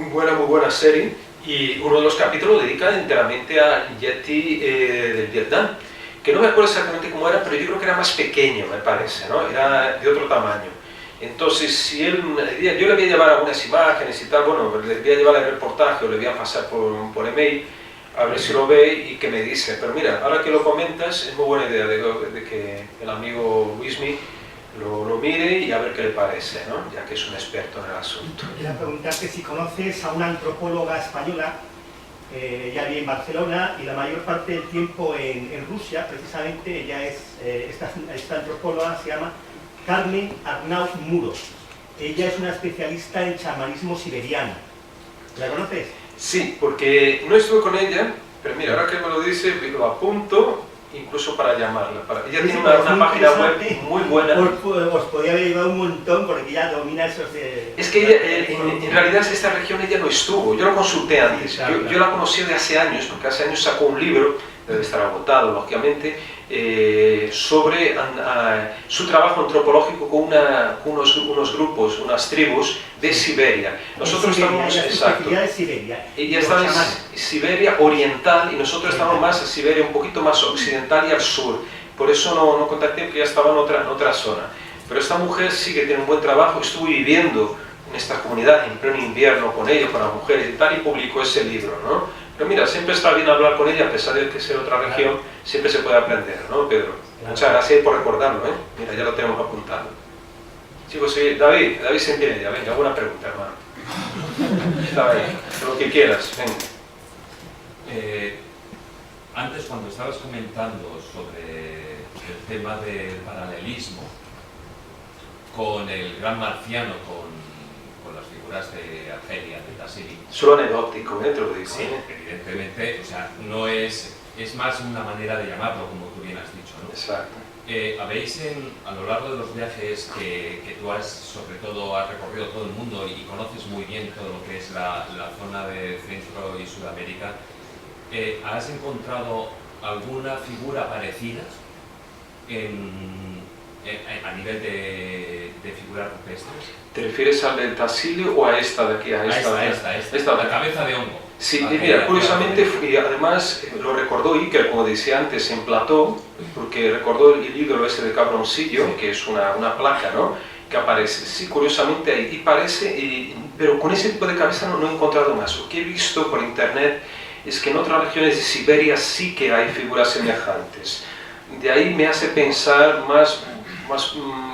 Muy buena serie, y uno de los capítulos lo dedica enteramente al Yeti del Vietnam, que no me acuerdo exactamente cómo era, pero yo creo que era más pequeño, me parece, ¿no? Era de otro tamaño. Entonces, si él, yo le voy a llevar algunas imágenes y tal, bueno, le voy a llevar el reportaje o le voy a pasar por email, a ver si lo ve y que me dice. Pero mira, ahora que lo comentas, es muy buena idea de que el amigo Luismi lo mire y a ver qué le parece, ¿no? Ya que es un experto en el asunto. Quería preguntarte si conoces a una antropóloga española, ella vive en Barcelona y la mayor parte del tiempo en Rusia, precisamente. Ella es, esta antropóloga se llama Carmen Arnauz Muro. Ella es una especialista en chamanismo siberiano. ¿La conoces? Sí, porque no estuve con ella, pero mira, ahora que me lo dice, lo apunto incluso para llamarla. Ella tiene una página web muy buena. Os podía haber llevado un montón porque ella domina esos de... Es que ella, en realidad en esta región ella no estuvo, yo la consulté antes, yo la conocí de hace años, porque hace años sacó un libro, debe estar agotado lógicamente, sobre su trabajo antropológico con unos grupos, unas tribus de Siberia. Nosotros estamos, exacto, ella está en Siberia oriental y nosotros estamos más en Siberia un poquito más occidental y al sur. Por eso no contacté, porque ya estaba en otra zona. Pero esta mujer sí que tiene un buen trabajo, estuve viviendo en esta comunidad en pleno invierno con ellos, con las mujeres y tal, y publicó ese libro, ¿no? Pero mira, siempre está bien hablar con ella, a pesar de que sea otra región, siempre se puede aprender, ¿no, Pedro? Muchas gracias por recordarlo, ¿eh? Mira, ya lo tenemos apuntado. Chicos, sí, David se entiende ya, venga, alguna pregunta, hermano. Está ahí, lo que quieras, venga. Antes, cuando estabas comentando sobre el tema del paralelismo con el gran marciano, con las figuras de Argelia, de Tassili. Solo anecdótico, te lo digo. Sí, evidentemente, o sea, no es más una manera de llamarlo, como tú bien has dicho, ¿no? Exacto. Habéis a lo largo de los viajes que tú sobre todo has recorrido todo el mundo y conoces muy bien todo lo que es la zona de Centro y Sudamérica, ¿has encontrado alguna figura parecida a nivel de figuras rupestres? ¿Te refieres al del Tassili o a esta de aquí? Esta, la cabeza de hongo. Sí, mira, curiosamente, y además lo recordó Iker, como decía antes, en Platón, porque recordó el ídolo ese de Cabroncillo, que es una placa, ¿no?, que aparece. Sí, curiosamente ahí, y parece, pero con ese tipo de cabeza no he encontrado más. Lo que he visto por internet es que en otras regiones de Siberia sí que hay figuras semejantes. De ahí me hace pensar más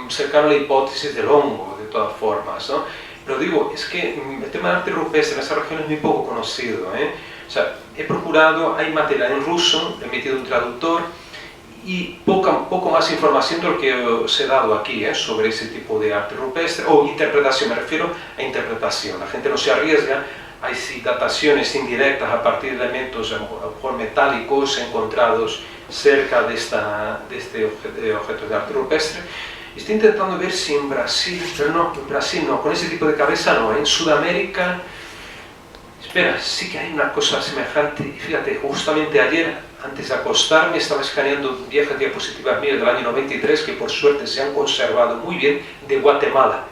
cercano a la hipótesis del hongo, de todas formas, ¿no? Pero digo, es que el tema del arte rupestre en esa región es muy poco conocido, ¿eh? O sea, he procurado, hay material en ruso, he metido un traductor y poco más información de lo que os he dado aquí, sobre ese tipo de arte rupestre, o interpretación, me refiero a interpretación. La gente no se arriesga, hay sí dataciones indirectas a partir de elementos a lo mejor metálicos encontrados cerca de este objeto de arte rupestre. Estoy intentando ver si en Brasil, pero no, en Brasil no, con ese tipo de cabeza no, en Sudamérica, espera, sí que hay una cosa semejante, y fíjate, justamente ayer, antes de acostarme, estaba escaneando viejas diapositivas mías del año 93, que por suerte se han conservado muy bien, de Guatemala,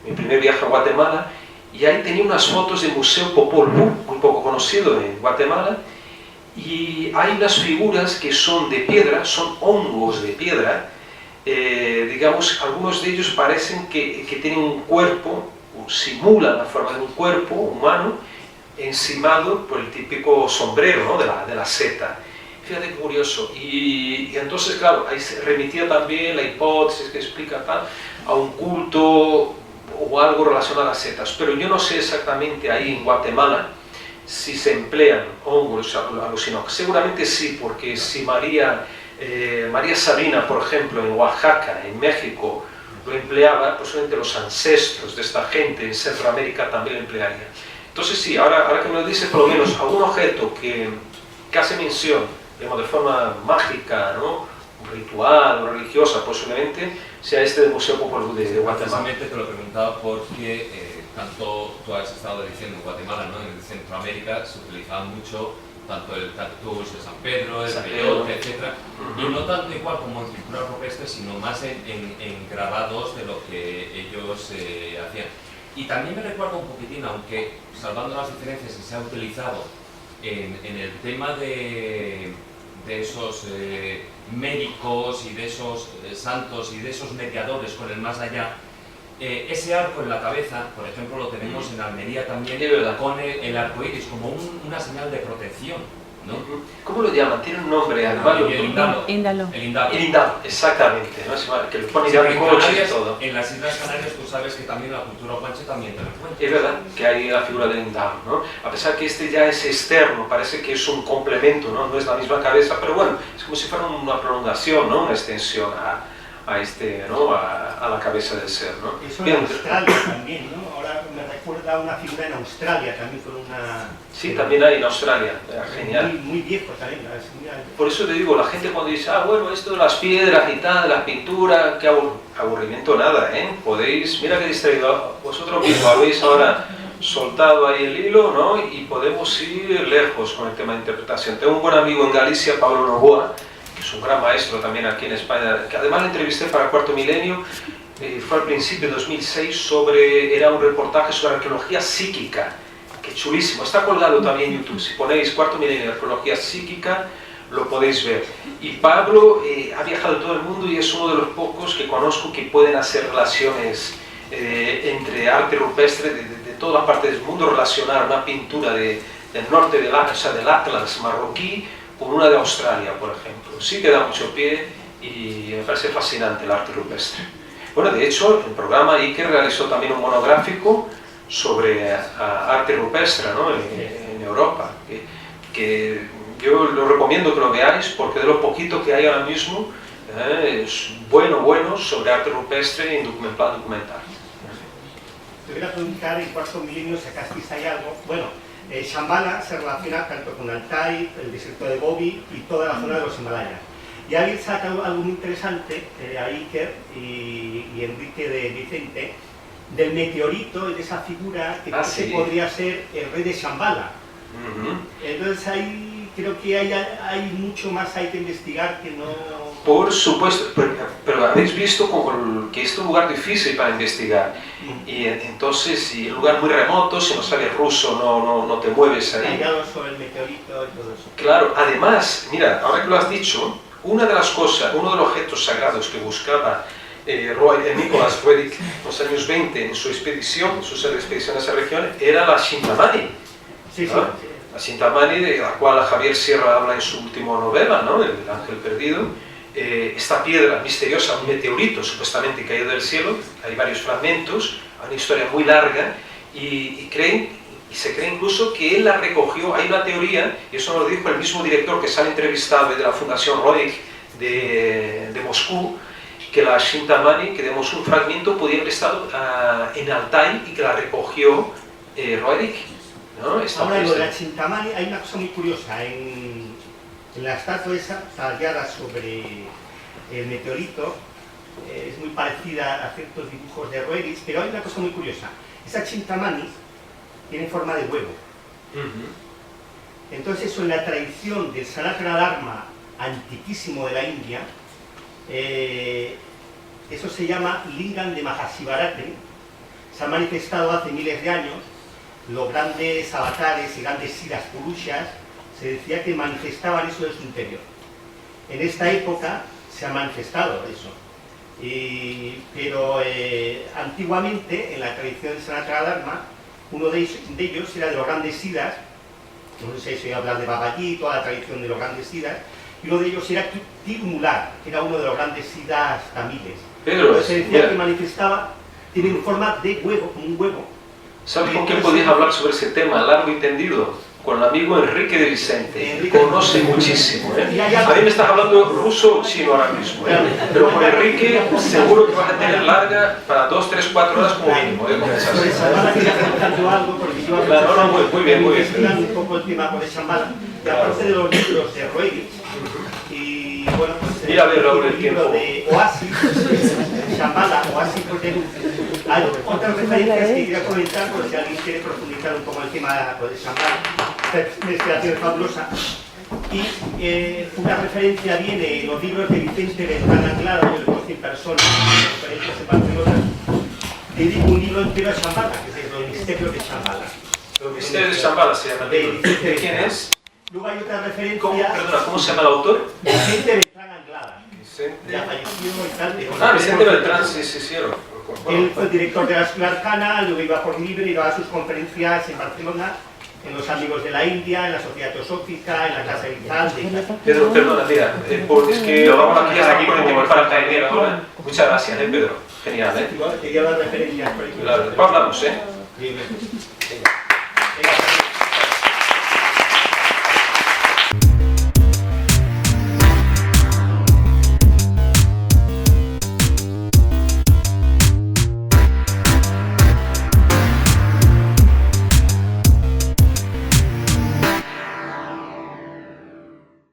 mi primer viaje a Guatemala, y ahí tenía unas fotos del Museo Popol Vuh, muy poco conocido en Guatemala, y hay unas figuras que son de piedra, son hongos de piedra, digamos, algunos de ellos parecen que tienen un cuerpo, o simulan la forma de un cuerpo humano, encimado por el típico sombrero, ¿no?, de la seta. Fíjate qué curioso. Y entonces, claro, ahí se remitía también la hipótesis que explica tal, a un culto o algo relacionado a las setas. Pero yo no sé exactamente ahí en Guatemala si se emplean hongos alucinógenos. Seguramente sí, porque si María Sabina, por ejemplo, en Oaxaca, en México, lo empleaba, posiblemente los ancestros de esta gente en Centroamérica también lo emplearían. Entonces sí, ahora que me lo dice, por lo menos algún objeto que hace mención, digamos, de forma mágica, ¿no?, ritual o religiosa, posiblemente sea este del Museo Popol Vuh de Guatemala. Precisamente te lo preguntaba porque tanto tú has estado diciendo en Guatemala, ¿no? En Centroamérica se utilizaba mucho tanto el cactus de San Pedro, el peyote, etc. Y no tanto igual como en pintura rupestre, sino más en grabados de lo que ellos hacían. Y también me recuerda un poquitín, aunque salvando las diferencias que se ha utilizado en el tema de esos médicos y de esos santos y de esos mediadores con el más allá, ese arco en la cabeza, por ejemplo, lo tenemos en Almería también, con el arco iris como una señal de protección, ¿no? ¿Cómo lo llaman? Tiene un nombre, además. El indalo. Índalo. El indalo. El indalo, exactamente, ¿no? Que lo pone Sí, ya en en coche y Canarias, todo. en las Islas Canarias tú sabes que también la cultura guanche también te lo encuentra. Es verdad que hay la figura del indalo, ¿no? A pesar que este ya es externo, parece que es un complemento, ¿no? No es la misma cabeza, pero bueno, es como si fuera una prolongación, ¿no? Una extensión ¿no? a la cabeza del ser, ¿no? Eso en Australia también, ¿no? Ahora me recuerda una figura en Australia también con una... Sí, también hay en Australia, genial. Muy viejo también, es genial. Por eso te digo, la gente cuando dice, bueno, esto de las piedras y tal, de la pintura, qué aburrimiento nada, ¿eh? Podéis, mira qué distraído, vosotros mismos habéis ahora soltado ahí el hilo, ¿no? Y podemos ir lejos con el tema de interpretación. Tengo un buen amigo en Galicia, Pablo Novoa, que es un gran maestro también aquí en España, que además le entrevisté para Cuarto Milenio, fue al principio de 2006, era un reportaje sobre arqueología psíquica, que chulísimo, está colgado también en YouTube, si ponéis Cuarto Milenio de arqueología psíquica, lo podéis ver. Y Pablo ha viajado todo el mundo y es uno de los pocos que conozco que pueden hacer relaciones entre arte rupestre de todas las partes del mundo, relacionar una pintura del norte del Atlas marroquí con una de Australia, por ejemplo. Sí que da mucho pie y me parece fascinante el arte rupestre. Bueno, de hecho, el programa Iker realizó también un monográfico sobre arte rupestre, ¿no? en Europa, que yo lo recomiendo que lo veáis porque de lo poquito que hay ahora mismo es bueno sobre arte rupestre en plan documental. Te voy a preguntar en Cuarto Milenio si acaso hay algo. Bueno, Shambhala se relaciona tanto con Altai, el desierto de Gobi y toda la zona de los Himalayas. Y alguien saca algo muy interesante, a Iker y Enrique de Vicente, del meteorito y de esa figura que sí. podría ser el rey de Shambhala. Entonces ahí creo que hay mucho más hay que investigar que no... Por supuesto, pero habéis visto como que es un lugar difícil para investigar. Y entonces, si es un lugar muy remoto, si no sabes ruso, no te mueves ahí. Sobre el meteorito y todo eso. Claro, además, mira, ahora que lo has dicho, una de las cosas, uno de los objetos sagrados que buscaba Nicolás Roerich en los años 20 en su expedición, en sus expediciones a esa región, era la Shintamani. Sí, ¿no? La Shintamani, de la cual Javier Sierra habla en su última novela, ¿no? El Ángel Perdido. Esta piedra misteriosa, un meteorito supuestamente caído del cielo, hay varios fragmentos, hay una historia muy larga, y se cree incluso que él la recogió. Hay una teoría, y eso nos lo dijo el mismo director que sale entrevistado de la Fundación Roerich de Moscú, que la Shintamani, que demos un fragmento, podía haber estado en Altai y que la recogió Roerich, ¿no? Ahora, lo de la Shintamani, hay una cosa muy curiosa. En la estatua esa, tallada sobre el meteorito, es muy parecida a ciertos dibujos de Roerich, pero hay una cosa muy curiosa. Esa Chintamani tiene forma de huevo. Entonces eso en la tradición del Sanatana Dharma antiquísimo de la India, eso se llama Lingam de Mahasivarate. Se ha manifestado hace miles de años. Los grandes avatares y grandes siddhas purushas se decía que manifestaban eso de su interior. En esta época se ha manifestado eso. Pero antiguamente, en la tradición del Sanatana Dharma, uno de ellos era de los grandes siddhas, no sé si voy a hablar de Babaji, toda la tradición de los grandes siddhas, y uno de ellos era Tirumular, que era uno de los grandes siddhas tamiles. Entonces se decía que manifestaba, tiene forma de huevo, como un huevo. ¿Sabes con quién podías hablar sobre ese tema, largo y tendido? Con el amigo Enrique de Vicente. Conoce muchísimo, ¿eh? A mí me estás hablando ruso o chino ahora mismo, ¿eh? Pero con Enrique seguro que vas a tener larga para 2, 3, 4 horas como mínimo, ¿eh? Sobre Shambhala quería preguntando algo, porque yo muy bien, muy bien. Estoy un poco el tema con el Shambhala, y aparte de los libros de Roerich, y Bueno, pues Ir a verlo ahora el el libro tiempo. de Oasis, Shambhala, Oasis por Perú. Hay otras referencias que quería comentar, por si alguien quiere profundizar un poco en el tema pues, de Shambhala, investigación fabulosa. Y una referencia viene en los libros de Vicente Beltrán Anglada, yo le conocí en persona, en conferencias en Barcelona, dedico un libro entero a Shambhala, que es Los Misterios de Shambhala. Los misterios de Shambhala se llama. ¿De quién es? Luego hay otra referencia. Perdona, ¿cómo se llama el autor? Vicente Beltrán Anglada. Vicente. Ya falleció y tal. Ah, Vicente Beltrán, sí. Él fue director de la Escuela Arcana, luego iba por libre y daba sus conferencias en Barcelona, en los Amigos de la India, en la Sociedad Teosófica, en la Casa Elizalde. Pedro, perdona, mira, es que lo vamos aquí hasta aquí como para caer ahora. Muchas gracias, Pedro. Genial, Quería dar referencias por aquí. Claro, después hablamos, Bien. Venga.